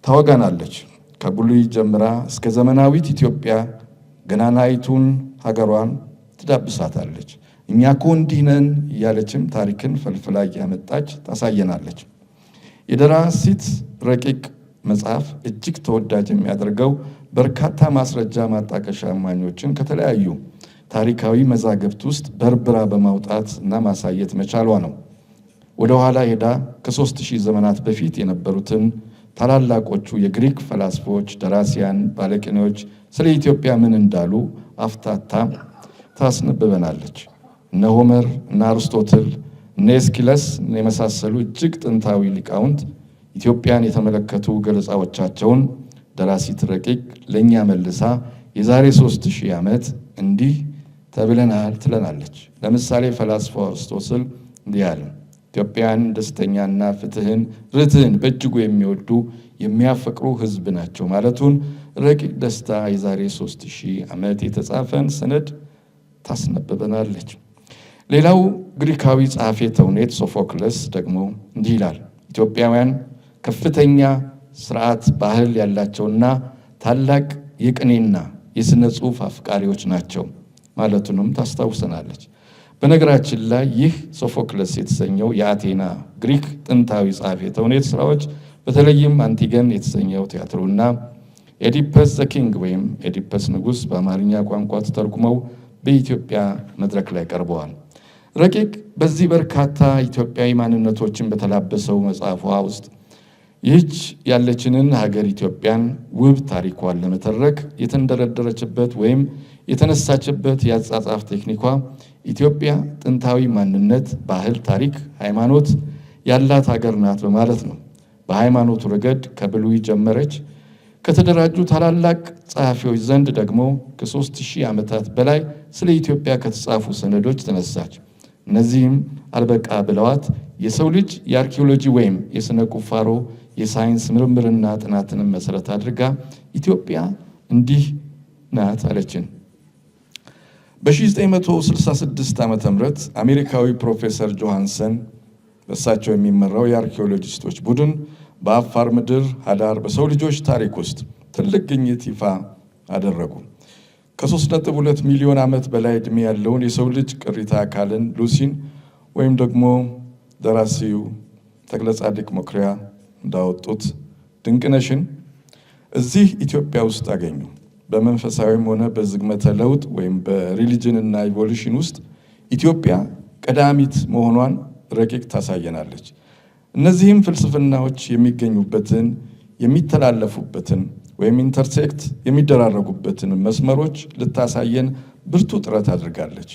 ታወጋናለች። ከብሉይ ጀምራ እስከ ዘመናዊት ኢትዮጵያ ገናናይቱን ሀገሯን ትዳብሳታለች። እኛ እኮ እንዲህ ነን እያለችም ታሪክን ፈልፍላ እያመጣች ታሳየናለች። የደራሲት ረቂቅ መጽሐፍ እጅግ ተወዳጅ የሚያደርገው በርካታ ማስረጃ ማጣቀሻ እማኞችን ከተለያዩ ታሪካዊ መዛግብት ውስጥ በርብራ በማውጣት እና ማሳየት መቻሏ ነው። ወደ ኋላ ሄዳ ከ3000 ዘመናት በፊት የነበሩትን ታላላቆቹ የግሪክ ፈላስፎች፣ ደራሲያን፣ ባለቅኔዎች ስለ ኢትዮጵያ ምን እንዳሉ አፍታታ ታስነብበናለች። እነ ሆመር፣ እነ አርስቶትል፣ እነ ኤስኪለስ የመሳሰሉ እጅግ ጥንታዊ ሊቃውንት ኢትዮጵያን የተመለከቱ ገለጻዎቻቸውን ደራሲት ረቂቅ ለእኛ መልሳ የዛሬ 3000 ዓመት እንዲህ ተብለናል ትለናለች። ለምሳሌ ፈላስፋው አርስቶትል እንዲህ አለ። ኢትዮጵያን ደስተኛና ፍትህን፣ ርትዕን በእጅጉ የሚወዱ የሚያፈቅሩ ሕዝብ ናቸው ማለቱን ረቂቅ ደስታ የዛሬ 3000 ዓመት የተጻፈን ሰነድ ታስነብበናለች። ሌላው ግሪካዊ ጸሐፌ ተውኔት ሶፎክለስ ደግሞ እንዲህ ይላል። ኢትዮጵያውያን ከፍተኛ ስርዓት፣ ባህል ያላቸውና ታላቅ የቅኔና የሥነ ጽሑፍ አፍቃሪዎች ናቸው ማለቱንም ታስታውሰናለች። በነገራችን ላይ ይህ ሶፎክለስ የተሰኘው የአቴና ግሪክ ጥንታዊ ጸሐፌ ተውኔት ስራዎች በተለይም አንቲገን የተሰኘው ቲያትሩና ኤዲፐስ ዘ ኪንግ ወይም ኤዲፐስ ንጉሥ በአማርኛ ቋንቋ ተተርጉመው በኢትዮጵያ መድረክ ላይ ቀርበዋል። ረቂቅ በዚህ በርካታ ኢትዮጵያዊ ማንነቶችን በተላበሰው መጽሐፏ ውስጥ ይህች ያለችንን ሀገር ኢትዮጵያን ውብ ታሪኳን ለመተረክ የተንደረደረችበት ወይም የተነሳችበት የአጻጻፍ ቴክኒኳ ኢትዮጵያ ጥንታዊ ማንነት፣ ባህል፣ ታሪክ፣ ሃይማኖት ያላት ሀገር ናት በማለት ነው። በሃይማኖቱ ረገድ ከብሉይ ጀመረች። ከተደራጁ ታላላቅ ጸሐፊዎች ዘንድ ደግሞ ከ3000 ዓመታት በላይ ስለ ኢትዮጵያ ከተጻፉ ሰነዶች ተነሳች። እነዚህም አልበቃ ብለዋት የሰው ልጅ የአርኪኦሎጂ ወይም የሥነ ቁፋሮ የሳይንስ ምርምርና ጥናትንም መሰረት አድርጋ ኢትዮጵያ እንዲህ ናት አለችን። በ1966 ዓ.ም አሜሪካዊ ፕሮፌሰር ጆሃንሰን በእሳቸው የሚመራው የአርኪኦሎጂስቶች ቡድን በአፋር ምድር ሀዳር በሰው ልጆች ታሪክ ውስጥ ትልቅ ግኝት ይፋ አደረጉ። ከ3.2 ሚሊዮን ዓመት በላይ ዕድሜ ያለውን የሰው ልጅ ቅሪተ አካልን ሉሲን ወይም ደግሞ ደራሲው ተክለ ጻድቅ መኩሪያ እንዳወጡት ድንቅነሽን እዚህ ኢትዮጵያ ውስጥ አገኙ። በመንፈሳዊም ሆነ በዝግመተ ለውጥ ወይም በሪሊጅንና ኢቮሉሽን ውስጥ ኢትዮጵያ ቀዳሚት መሆኗን ረቂቅ ታሳየናለች። እነዚህም ፍልስፍናዎች የሚገኙበትን የሚተላለፉበትን ወይም ኢንተርሴክት የሚደራረጉበትን መስመሮች ልታሳየን ብርቱ ጥረት አድርጋለች።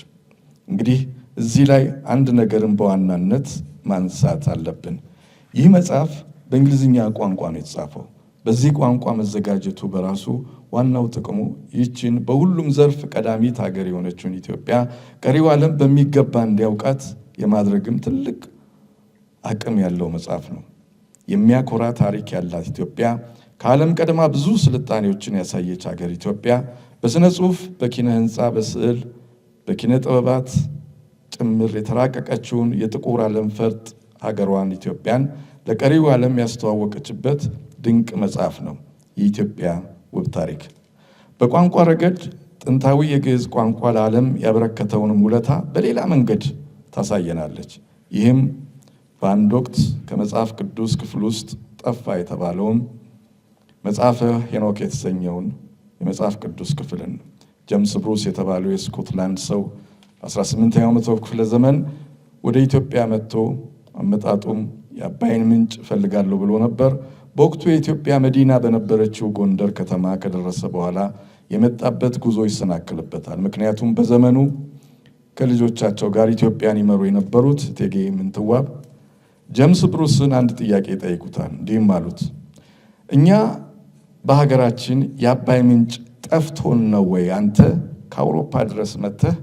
እንግዲህ እዚህ ላይ አንድ ነገርን በዋናነት ማንሳት አለብን። ይህ መጽሐፍ በእንግሊዝኛ ቋንቋ ነው የተጻፈው። በዚህ ቋንቋ መዘጋጀቱ በራሱ ዋናው ጥቅሙ ይህችን በሁሉም ዘርፍ ቀዳሚት ሀገር የሆነችውን ኢትዮጵያ ቀሪው ዓለም በሚገባ እንዲያውቃት የማድረግም ትልቅ አቅም ያለው መጽሐፍ ነው። የሚያኮራ ታሪክ ያላት ኢትዮጵያ፣ ከዓለም ቀደማ ብዙ ስልጣኔዎችን ያሳየች ሀገር ኢትዮጵያ በሥነ ጽሑፍ፣ በኪነ ሕንፃ፣ በስዕል፣ በኪነ ጥበባት ጭምር የተራቀቀችውን የጥቁር ዓለም ፈርጥ ሀገሯን ኢትዮጵያን ለቀሪው ዓለም ያስተዋወቀችበት ድንቅ መጽሐፍ ነው የኢትዮጵያ ውብ ታሪክ። በቋንቋ ረገድ ጥንታዊ የግዕዝ ቋንቋ ለዓለም ያበረከተውንም ውለታ በሌላ መንገድ ታሳየናለች። ይህም በአንድ ወቅት ከመጽሐፍ ቅዱስ ክፍል ውስጥ ጠፋ የተባለውን መጽሐፈ ሄኖክ የተሰኘውን የመጽሐፍ ቅዱስ ክፍልን ጀምስ ብሩስ የተባለው የስኮትላንድ ሰው 18ኛው መቶ ክፍለ ዘመን ወደ ኢትዮጵያ መጥቶ አመጣጡም የአባይን ምንጭ እፈልጋለሁ ብሎ ነበር። በወቅቱ የኢትዮጵያ መዲና በነበረችው ጎንደር ከተማ ከደረሰ በኋላ የመጣበት ጉዞ ይሰናክልበታል። ምክንያቱም በዘመኑ ከልጆቻቸው ጋር ኢትዮጵያን ይመሩ የነበሩት እቴጌ ምንትዋብ ጀምስ ብሩስን አንድ ጥያቄ ጠይቁታል። እንዲህም አሉት፣ እኛ በሀገራችን የአባይ ምንጭ ጠፍቶን ነው ወይ አንተ ከአውሮፓ ድረስ መጥተህ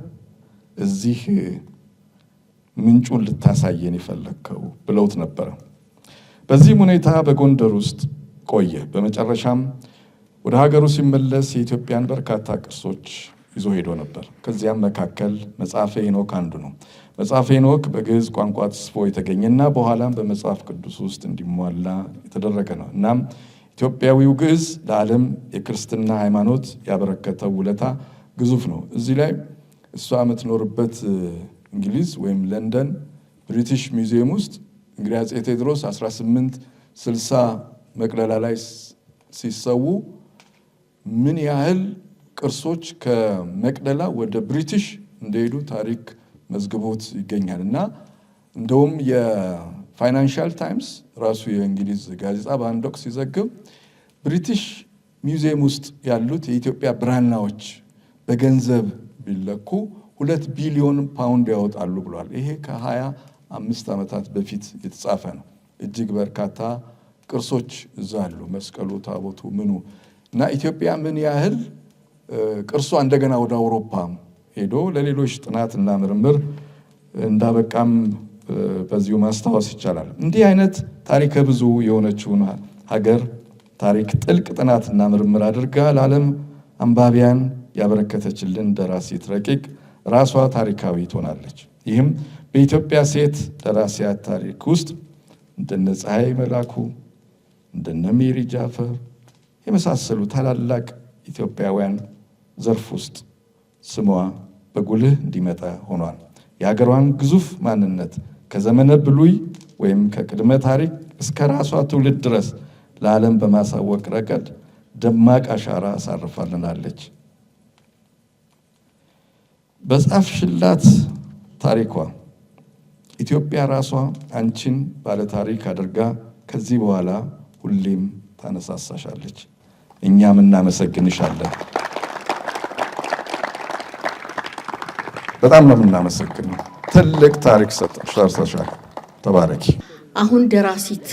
እዚህ ምንጩን ልታሳየን የፈለግከው ብለውት ነበረ። በዚህም ሁኔታ በጎንደር ውስጥ ቆየ። በመጨረሻም ወደ ሀገሩ ሲመለስ የኢትዮጵያን በርካታ ቅርሶች ይዞ ሄዶ ነበር። ከዚያም መካከል መጽሐፈ ሄኖክ አንዱ ነው። መጽሐፈ ሄኖክ በግዕዝ ቋንቋ ተጽፎ የተገኘና በኋላም በመጽሐፍ ቅዱስ ውስጥ እንዲሟላ የተደረገ ነው። እናም ኢትዮጵያዊው ግዕዝ ለዓለም የክርስትና ሃይማኖት ያበረከተው ውለታ ግዙፍ ነው። እዚህ ላይ እሷ የምትኖርበት እንግሊዝ ወይም ለንደን ብሪቲሽ ሚውዚየም ውስጥ እንግዲህ አፄ ቴዎድሮስ 1860 መቅደላ ላይ ሲሰዉ ምን ያህል ቅርሶች ከመቅደላ ወደ ብሪቲሽ እንደሄዱ ታሪክ መዝግቦት ይገኛል። እና እንደውም የፋይናንሻል ታይምስ ራሱ የእንግሊዝ ጋዜጣ በአንድ ወቅት ሲዘግብ ብሪቲሽ ሚውዚየም ውስጥ ያሉት የኢትዮጵያ ብራናዎች በገንዘብ ቢለኩ 2 ቢሊዮን ፓውንድ ያወጣሉ ብሏል። ይሄ ከ25 ዓመታት በፊት የተጻፈ ነው። እጅግ በርካታ ቅርሶች እዛ አሉ፣ መስቀሉ፣ ታቦቱ፣ ምኑ እና ኢትዮጵያ ምን ያህል ቅርሷ እንደገና ወደ አውሮፓ ሄዶ ለሌሎች ጥናትና ምርምር እንዳበቃም በዚሁ ማስታወስ ይቻላል። እንዲህ አይነት ታሪከ ብዙ የሆነችውን ሀገር ታሪክ ጥልቅ ጥናትና ምርምር አድርጋ ለዓለም አንባቢያን ያበረከተችልን ደራሲት ረቂቅ ራሷ ታሪካዊ ትሆናለች። ይህም በኢትዮጵያ ሴት ደራሲያት ታሪክ ውስጥ እንደነ ፀሐይ መላኩ፣ እንደነ ሜሪ ጃፈር የመሳሰሉ ታላላቅ ኢትዮጵያውያን ዘርፍ ውስጥ ስሟ በጉልህ እንዲመጣ ሆኗል። የሀገሯን ግዙፍ ማንነት ከዘመነ ብሉይ ወይም ከቅድመ ታሪክ እስከ ራሷ ትውልድ ድረስ ለዓለም በማሳወቅ ረገድ ደማቅ አሻራ አሳርፋልናለች። በጻፍሽላት ታሪኳ ኢትዮጵያ ራሷ አንቺን ባለ ታሪክ አድርጋ ከዚህ በኋላ ሁሌም ታነሳሳሻለች። እኛም እናመሰግንሻለን። በጣም ነው የምናመሰግነው። ትልቅ ታሪክ ሰርተሻል። ተባረኪ። አሁን ደራሲት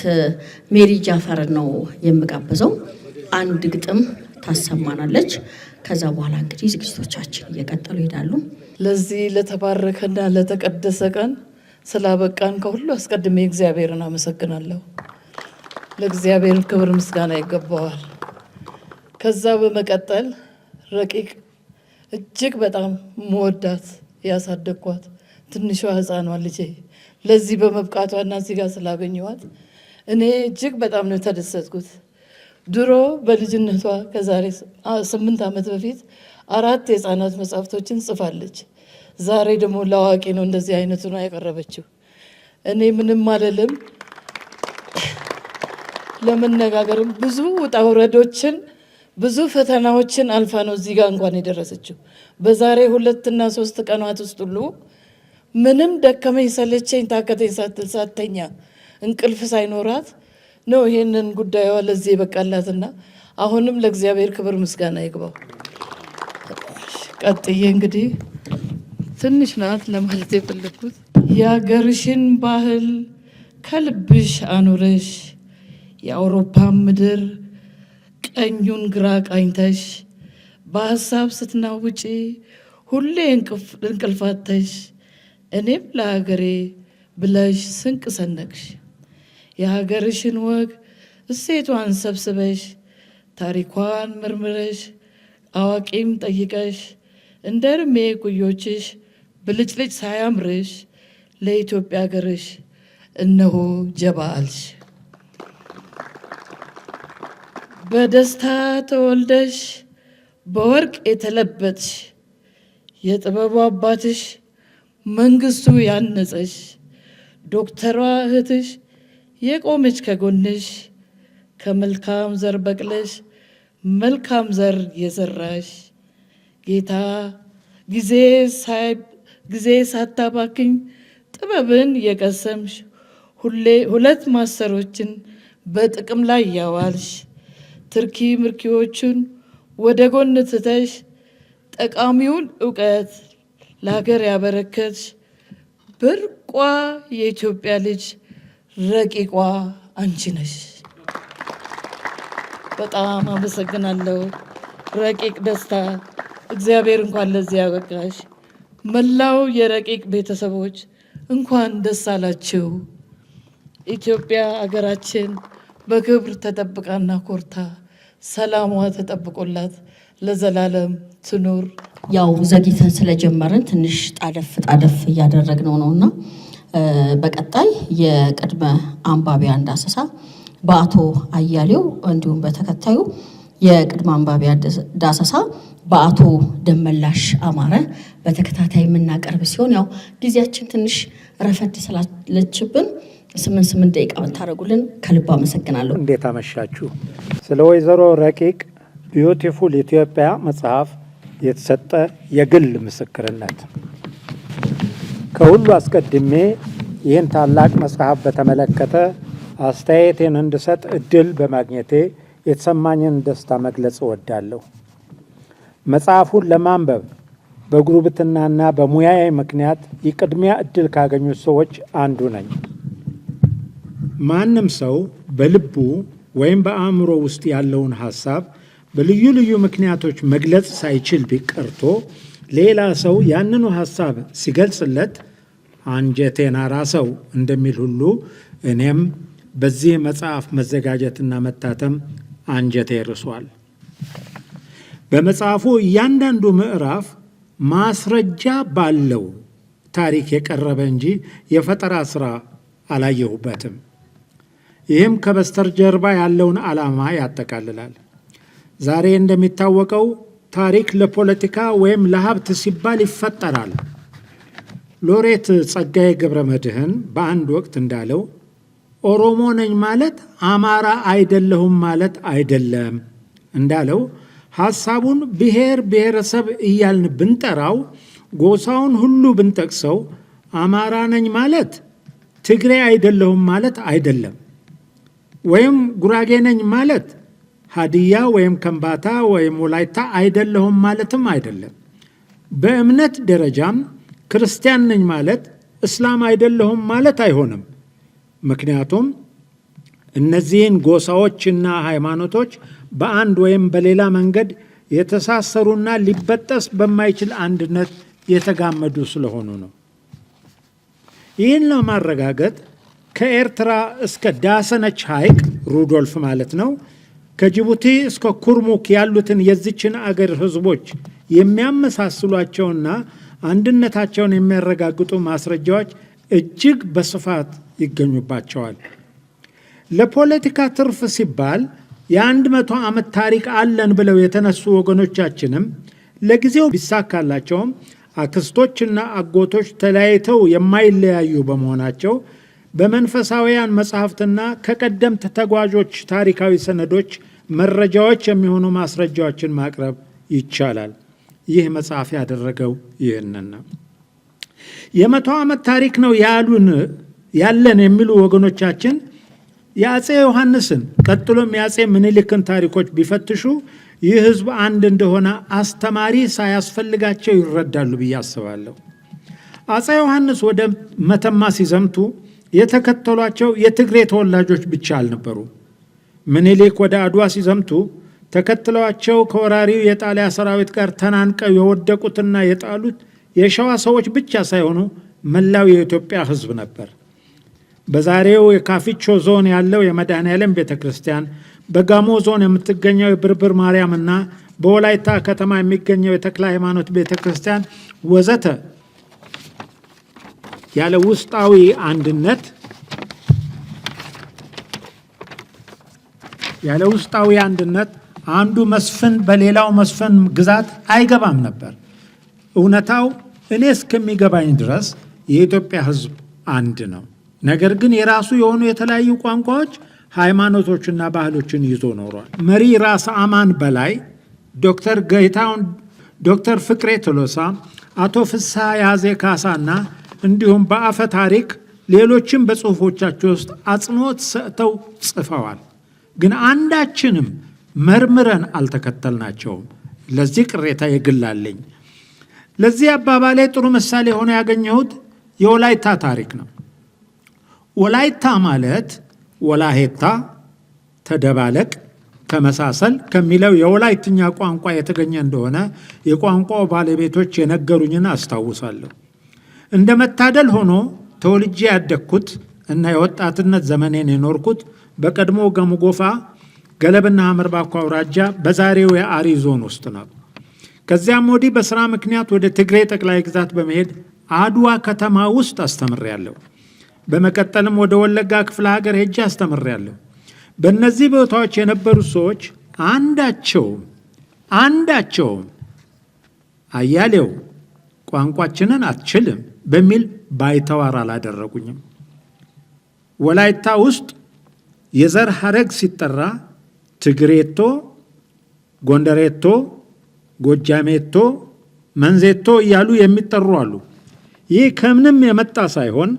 ሜሪ ጃፈር ነው የምጋብዘው። አንድ ግጥም ታሰማናለች። ከዛ በኋላ እንግዲህ ዝግጅቶቻችን እየቀጠሉ ይሄዳሉ። ለዚህ ለተባረከና ለተቀደሰ ቀን ስላበቃን ከሁሉ አስቀድሜ እግዚአብሔርን አመሰግናለሁ። ለእግዚአብሔር ክብር ምስጋና ይገባዋል። ከዛ በመቀጠል ረቂቅ እጅግ በጣም መወዳት ያሳደግኳት ትንሿ ሕፃኗ ልጄ ለዚህ በመብቃቷና እዚህ ጋር ስላገኘኋት እኔ እጅግ በጣም ነው የተደሰትኩት። ድሮ በልጅነቷ ከዛሬ 8 ዓመት በፊት 4 የህፃናት መጽሐፍቶችን ጽፋለች። ዛሬ ደግሞ ለአዋቂ ነው እንደዚህ አይነቱ ነው ያቀረበችው። እኔ ምንም አልልም። ለመነጋገርም ብዙ ውጣ ውረዶችን ብዙ ፈተናዎችን አልፋ ነው እዚህ ጋር እንኳን የደረሰችው። በዛሬ 2 እና 3 ቀናት ውስጥ ሁሉ ምንም ደከመኝ ሰለቸኝ ታከተኝ ሳትል ሳተኛ እንቅልፍ ሳይኖራት ነው ይሄንን ጉዳዩ ለዚህ የበቃላትና አሁንም ለእግዚአብሔር ክብር ምስጋና ይግባው። ቀጥዬ እንግዲህ ትንሽ ናት ለማለት የፈለኩት የሀገርሽን ባህል ከልብሽ አኑረሽ የአውሮፓ ምድር ቀኙን ግራ ቃኝተሽ በሀሳብ ስትናውጪ ሁሌ እንቅልፋተሽ እኔም ለሀገሬ ብለሽ ስንቅ ሰነቅሽ። የሀገርሽን ወግ እሴቷን ሰብስበሽ ታሪኳን መርምረሽ አዋቂም ጠይቀሽ እንደ እድሜ ኩዮችሽ ብልጭልጭ ሳያምርሽ ለኢትዮጵያ ሀገርሽ እነሆ ጀባ አልሽ። በደስታ ተወልደሽ በወርቅ የተለበጥሽ የጥበቡ አባትሽ መንግስቱ ያነጸሽ ዶክተሯ እህትሽ የቆመች ከጎንሽ ከመልካም ዘር በቅለሽ መልካም ዘር የዘራሽ ጌታ ጊዜ ሳታባክኝ ጥበብን የቀሰምሽ ሁለት ማሰሮችን በጥቅም ላይ ያዋልሽ ትርኪ ምርኪዎቹን ወደ ጎን ትተሽ ጠቃሚውን እውቀት ለሀገር ያበረከትሽ ብርቋ የኢትዮጵያ ልጅ ረቂቋ አንቺ ነሽ። በጣም አመሰግናለሁ። ረቂቅ ደስታ፣ እግዚአብሔር እንኳን ለዚህ ያበቃሽ። መላው የረቂቅ ቤተሰቦች እንኳን ደስ አላችሁ። ኢትዮጵያ ሀገራችን በክብር ተጠብቃና ኮርታ ሰላሟ ተጠብቆላት ለዘላለም ትኑር። ያው ዘግይተን ስለጀመርን ትንሽ ጣደፍ እያደረግነው ነውና በቀጣይ የቅድመ አንባቢያን ዳሰሳ በአቶ አያሌው እንዲሁም በተከታዩ የቅድመ አንባቢያን ዳሰሳ በአቶ ደመላሽ አማረ በተከታታይ የምናቀርብ ሲሆን ያው ጊዜያችን ትንሽ ረፈድ ስላለችብን 8 ደቂቃ ብታደርጉልን ከልብ አመሰግናለሁ። እንዴት አመሻችሁ። ስለ ወይዘሮ ረቂቅ ቢዩቲፉል ኢትዮጵያ መጽሐፍ የተሰጠ የግል ምስክርነት። ከሁሉ አስቀድሜ ይህን ታላቅ መጽሐፍ በተመለከተ አስተያየቴን እንድሰጥ እድል በማግኘቴ የተሰማኝን ደስታ መግለጽ እወዳለሁ። መጽሐፉን ለማንበብ በጉርብትናና በሙያዬ ምክንያት የቅድሚያ እድል ካገኙት ሰዎች አንዱ ነኝ። ማንም ሰው በልቡ ወይም በአእምሮ ውስጥ ያለውን ሐሳብ በልዩ ልዩ ምክንያቶች መግለጽ ሳይችል ቢቀርቶ ሌላ ሰው ያንኑ ሐሳብ ሲገልጽለት አንጀቴን አራሰው እንደሚል ሁሉ እኔም በዚህ መጽሐፍ መዘጋጀትና መታተም አንጀቴ ርሷል። በመጽሐፉ እያንዳንዱ ምዕራፍ ማስረጃ ባለው ታሪክ የቀረበ እንጂ የፈጠራ ሥራ አላየሁበትም። ይህም ከበስተጀርባ ያለውን ዓላማ ያጠቃልላል። ዛሬ እንደሚታወቀው ታሪክ ለፖለቲካ ወይም ለሀብት ሲባል ይፈጠራል። ሎሬት ጸጋዬ ገብረ መድኅን በአንድ ወቅት እንዳለው ኦሮሞ ነኝ ማለት አማራ አይደለሁም ማለት አይደለም እንዳለው ሐሳቡን ብሔር ብሔረሰብ እያልን ብንጠራው ጎሳውን ሁሉ ብንጠቅሰው አማራ ነኝ ማለት ትግሬ አይደለሁም ማለት አይደለም፣ ወይም ጉራጌ ነኝ ማለት ሀዲያ ወይም ከምባታ ወይም ወላይታ አይደለሁም ማለትም አይደለም። በእምነት ደረጃም ክርስቲያን ነኝ ማለት እስላም አይደለሁም ማለት አይሆንም። ምክንያቱም እነዚህን ጎሳዎችና ሃይማኖቶች በአንድ ወይም በሌላ መንገድ የተሳሰሩና ሊበጠስ በማይችል አንድነት የተጋመዱ ስለሆኑ ነው። ይህን ለማረጋገጥ ከኤርትራ እስከ ዳሰነች ሐይቅ ሩዶልፍ ማለት ነው፣ ከጅቡቲ እስከ ኩርሙክ ያሉትን የዚችን አገር ህዝቦች የሚያመሳስሏቸውና አንድነታቸውን የሚያረጋግጡ ማስረጃዎች እጅግ በስፋት ይገኙባቸዋል። ለፖለቲካ ትርፍ ሲባል የ100 ዓመት ታሪክ አለን ብለው የተነሱ ወገኖቻችንም ለጊዜው ቢሳካላቸውም አክስቶችና አጎቶች ተለያይተው የማይለያዩ በመሆናቸው በመንፈሳውያን መጻሕፍትና ከቀደምት ተጓዦች ታሪካዊ ሰነዶች መረጃዎች የሚሆኑ ማስረጃዎችን ማቅረብ ይቻላል። ይህ መጽሐፍ ያደረገው ይህንን ነው። የ100 ዓመት ታሪክ ነው ያለን የሚሉ ወገኖቻችን የአፄ ዮሐንስን ቀጥሎም የአፄ ምኒልክን ታሪኮች ቢፈትሹ ይህ ህዝብ አንድ እንደሆነ አስተማሪ ሳያስፈልጋቸው ይረዳሉ ብዬ አስባለሁ። አፄ ዮሐንስ ወደ መተማ ሲዘምቱ የተከተሏቸው የትግሬ ተወላጆች ብቻ አልነበሩ። ምኒልክ ወደ አድዋ ሲዘምቱ ተከትሏቸው ከወራሪው የጣሊያ ሰራዊት ጋር ተናንቀው የወደቁትና የጣሉት የሸዋ ሰዎች ብቻ ሳይሆኑ መላው የኢትዮጵያ ህዝብ ነበር። በዛሬው የካፊቾ ዞን ያለው የመድኃኔዓለም ቤተ ክርስቲያን፣ በጋሞ ዞን የምትገኘው የብርብር ማርያምና በወላይታ ከተማ የሚገኘው የተክለ ሃይማኖት ቤተ ክርስቲያን ወዘተ ያለ ውስጣዊ አንድነት አንዱ መስፍን በሌላው መስፍን ግዛት አይገባም ነበር። እውነታው እኔ እስከሚገባኝ ድረስ የኢትዮጵያ ህዝብ አንድ ነው። ነገር ግን የራሱ የሆኑ የተለያዩ ቋንቋዎች፣ ሃይማኖቶችና ባህሎችን ይዞ ኖሯል። መሪ ራስ አማን በላይ፣ ዶክተር ገይታውን፣ ዶክተር ፍቅሬ ቶሎሳ፣ አቶ ፍስሐ ያዜ ካሳና እንዲሁም በአፈ ታሪክ ሌሎችም በጽሁፎቻቸው ውስጥ አጽንኦት ሰጥተው ጽፈዋል። ግን አንዳችንም መርምረን አልተከተልናቸውም። ለዚህ ቅሬታ የግል አለኝ። ለዚህ አባባሌ ጥሩ ምሳሌ ሆኖ ያገኘሁት የወላይታ ታሪክ ነው። ወላይታ ማለት ወላሄታ፣ ተደባለቅ፣ ተመሳሰል ከሚለው የወላይትኛ ቋንቋ የተገኘ እንደሆነ የቋንቋው ባለቤቶች የነገሩኝን አስታውሳለሁ። እንደ መታደል ሆኖ ተወልጄ ያደግኩት እና የወጣትነት ዘመኔን የኖርኩት በቀድሞ ገሙጎፋ ገለብና ሐመርባኮ አውራጃ በዛሬው የአሪ ዞን ውስጥ ነው። ከዚያም ወዲህ በሥራ ምክንያት ወደ ትግሬ ጠቅላይ ግዛት በመሄድ አድዋ ከተማ ውስጥ አስተምሬያለሁ። በመቀጠልም ወደ ወለጋ ክፍለ ሀገር ሄጄ አስተምሬያለሁ። በእነዚህ ቦታዎች የነበሩት ሰዎች አንዳቸውም አያሌው ቋንቋችንን አትችልም በሚል ባይተዋር አላደረጉኝም። ወላይታ ውስጥ የዘር ሐረግ ሲጠራ ትግሬቶ፣ ጎንደሬቶ፣ ጎጃሜቶ፣ መንዜቶ እያሉ የሚጠሩ አሉ። ይህ ከምንም የመጣ ሳይሆን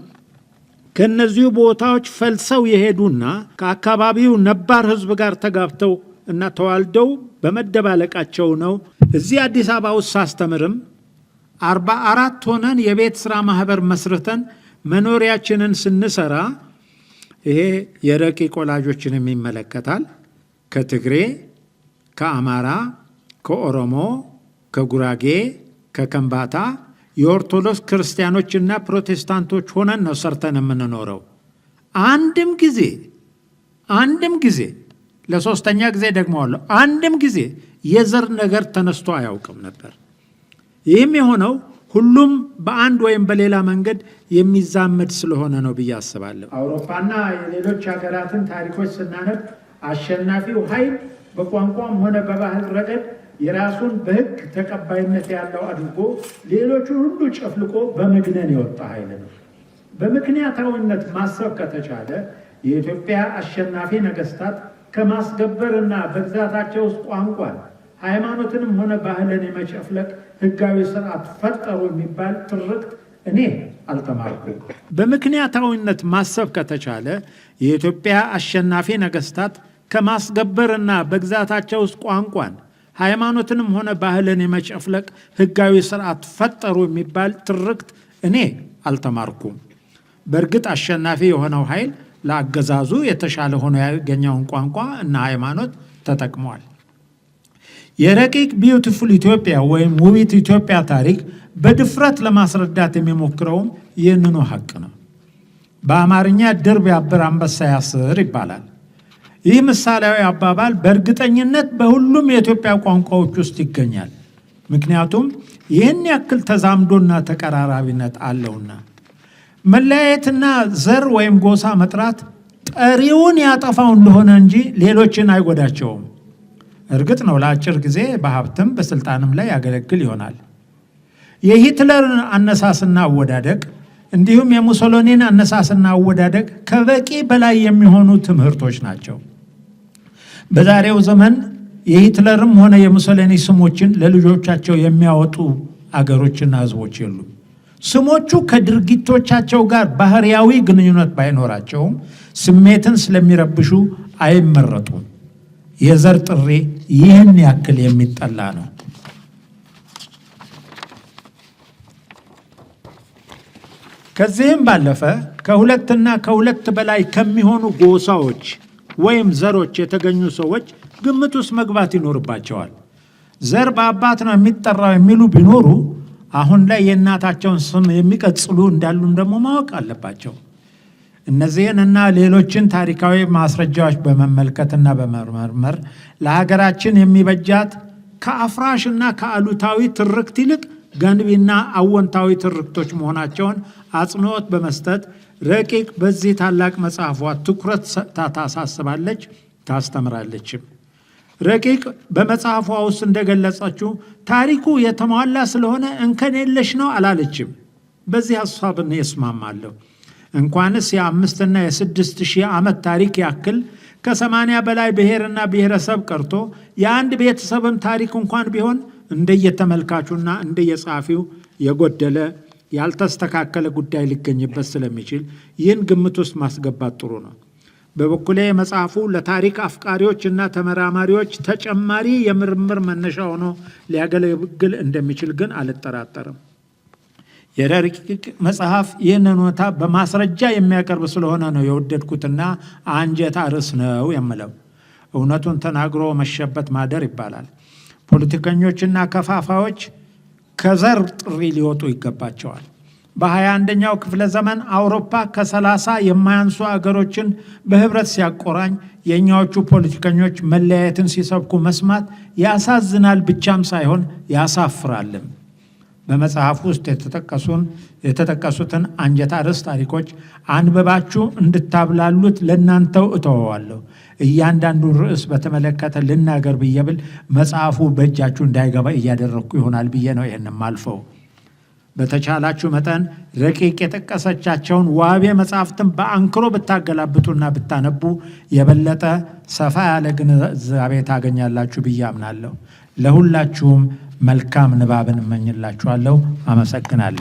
ከነዚሁ ቦታዎች ፈልሰው የሄዱና ከአካባቢው ነባር ህዝብ ጋር ተጋብተው እና ተዋልደው በመደባለቃቸው ነው። እዚህ አዲስ አበባ ውስጥ ሳስተምርም 44 ሆነን የቤት ሥራ ማህበር መስርተን መኖሪያችንን ስንሰራ ይሄ የረቂቅ ወላጆችንም ይመለከታል። ከትግሬ፣ ከአማራ፣ ከኦሮሞ፣ ከጉራጌ፣ ከከምባታ የኦርቶዶክስ ክርስቲያኖችና ፕሮቴስታንቶች ሆነን ነው ሰርተን የምንኖረው። አንድም ጊዜ ለሶስተኛ ጊዜ ደግመዋለሁ፣ አንድም ጊዜ የዘር ነገር ተነስቶ አያውቅም ነበር። ይህም የሆነው ሁሉም በአንድ ወይም በሌላ መንገድ የሚዛመድ ስለሆነ ነው ብዬ አስባለሁ። አውሮፓና የሌሎች ሀገራትን ታሪኮች ስናነብ አሸናፊው ኃይል በቋንቋም ሆነ በባህል ረገድ የራሱን በሕግ ተቀባይነት ያለው አድርጎ ሌሎቹን ሁሉ ጨፍልቆ በመግነን የወጣ ኃይል ነው። በምክንያታዊነት ማሰብ ከተቻለ የኢትዮጵያ አሸናፊ ነገስታት ከማስገበርና በግዛታቸው ውስጥ ቋንቋን፣ ሃይማኖትንም ሆነ ባህልን የመጨፍለቅ ህጋዊ ስርዓት ፈጠሩ የሚባል ትርክት እኔ አልተማርኩም። በምክንያታዊነት ማሰብ ከተቻለ የኢትዮጵያ አሸናፊ ነገስታት ከማስገበርና በግዛታቸው ውስጥ ቋንቋን፣ ሃይማኖትንም ሆነ ባህልን የመጨፍለቅ ህጋዊ ስርዓት ፈጠሩ የሚባል ትርክት እኔ አልተማርኩም። በእርግጥ አሸናፊ የሆነው ኃይል ለአገዛዙ የተሻለ ሆኖ ያገኘውን ቋንቋ እና ሃይማኖት ተጠቅሟል። የረቂቅ ቢዩቲፉል ኢትዮጵያ ወይም ውቢት ኢትዮጵያ ታሪክ በድፍረት ለማስረዳት የሚሞክረውም ይህንኑ ሀቅ ነው። በአማርኛ ድር ቢያብር አንበሳ ያስር ይባላል። ይህ ምሳሌያዊ አባባል በእርግጠኝነት በሁሉም የኢትዮጵያ ቋንቋዎች ውስጥ ይገኛል። ምክንያቱም ይህን ያክል ተዛምዶና ተቀራራቢነት አለውና። መለያየትና ዘር ወይም ጎሳ መጥራት ጠሪውን ያጠፋው እንደሆነ እንጂ ሌሎችን አይጎዳቸውም። እርግጥ ነው ለአጭር ጊዜ በሀብትም በስልጣንም ላይ ያገለግል ይሆናል። የሂትለርን አነሳስና አወዳደቅ እንዲሁም የሙሶሎኒን አነሳስና አወዳደቅ ከበቂ በላይ የሚሆኑ ትምህርቶች ናቸው። በዛሬው ዘመን የሂትለርም ሆነ የሙሶሎኒ ስሞችን ለልጆቻቸው የሚያወጡ አገሮችና ህዝቦች የሉም። ስሞቹ ከድርጊቶቻቸው ጋር ባህሪያዊ ግንኙነት ባይኖራቸውም ስሜትን ስለሚረብሹ አይመረጡም። የዘር ጥሪ ይህን ያክል የሚጠላ ነው። ከዚህም ባለፈ ከሁለትና ከሁለት በላይ ከሚሆኑ ጎሳዎች ወይም ዘሮች የተገኙ ሰዎች ግምት ውስጥ መግባት ይኖርባቸዋል። ዘር በአባት ነው የሚጠራው የሚሉ ቢኖሩ አሁን ላይ የእናታቸውን ስም የሚቀጽሉ እንዳሉም ደግሞ ማወቅ አለባቸው። እነዚህን እና ሌሎችን ታሪካዊ ማስረጃዎች በመመልከትና በመመርመር ለሀገራችን የሚበጃት ከአፍራሽና ከአሉታዊ ትርክት ይልቅ ገንቢና አወንታዊ ትርክቶች መሆናቸውን አጽንዖት በመስጠት ረቂቅ በዚህ ታላቅ መጽሐፏ ትኩረት ሰጥታ ታሳስባለች፣ ታስተምራለችም። ረቂቅ በመጽሐፏ ውስጥ እንደገለጸችው ታሪኩ የተሟላ ስለሆነ እንከን የለሽ ነው አላለችም። በዚህ ሀሳብ እኔ እስማማለሁ። እንኳንስ የ5,000 እና የ6,000 ዓመት ታሪክ ያክል ከ80 በላይ ብሔርና ብሔረሰብ ቀርቶ የአንድ ቤተሰብም ታሪክ እንኳን ቢሆን እንደየተመልካቹና እንደየጸሐፊው የጎደለ ያልተስተካከለ ጉዳይ ሊገኝበት ስለሚችል ይህን ግምት ውስጥ ማስገባት ጥሩ ነው። በበኩሌ መጽሐፉ ለታሪክ አፍቃሪዎች እና ተመራማሪዎች ተጨማሪ የምርምር መነሻ ሆኖ ሊያገለግል እንደሚችል ግን አልጠራጠርም። የረቂቅ መጽሐፍ ይህንን ሁኔታ በማስረጃ የሚያቀርብ ስለሆነ ነው የወደድኩትና አንጀት አርስ ነው የምለው። እውነቱን ተናግሮ መሸበት ማደር ይባላል። ፖለቲከኞችና ከፋፋዮች ከዘር ጥሪ ሊወጡ ይገባቸዋል። በ21ኛው ክፍለ ዘመን አውሮፓ ከ30 የማያንሱ አገሮችን በህብረት ሲያቆራኝ የኛዎቹ ፖለቲከኞች መለያየትን ሲሰብኩ መስማት ያሳዝናል ብቻም ሳይሆን ያሳፍራልም። በመጽሐፍ ውስጥ የተጠቀሱትን አንጀት አርስ ታሪኮች አንብባችሁ እንድታብላሉት ለእናንተው እተወዋለሁ። እያንዳንዱ ርዕስ በተመለከተ ልናገር ብዬ ብል መጽሐፉ በእጃችሁ እንዳይገባ እያደረግኩ ይሆናል ብዬ ነው ይህንም አልፈው። በተቻላችሁ መጠን ረቂቅ የጠቀሰቻቸውን ዋቤ መጽሐፍትን በአንክሮ ብታገላብጡና ብታነቡ የበለጠ ሰፋ ያለ ግንዛቤ ታገኛላችሁ ብዬ አምናለሁ። ለሁላችሁም መልካም ንባብን እመኝላችኋለሁ። አመሰግናለሁ።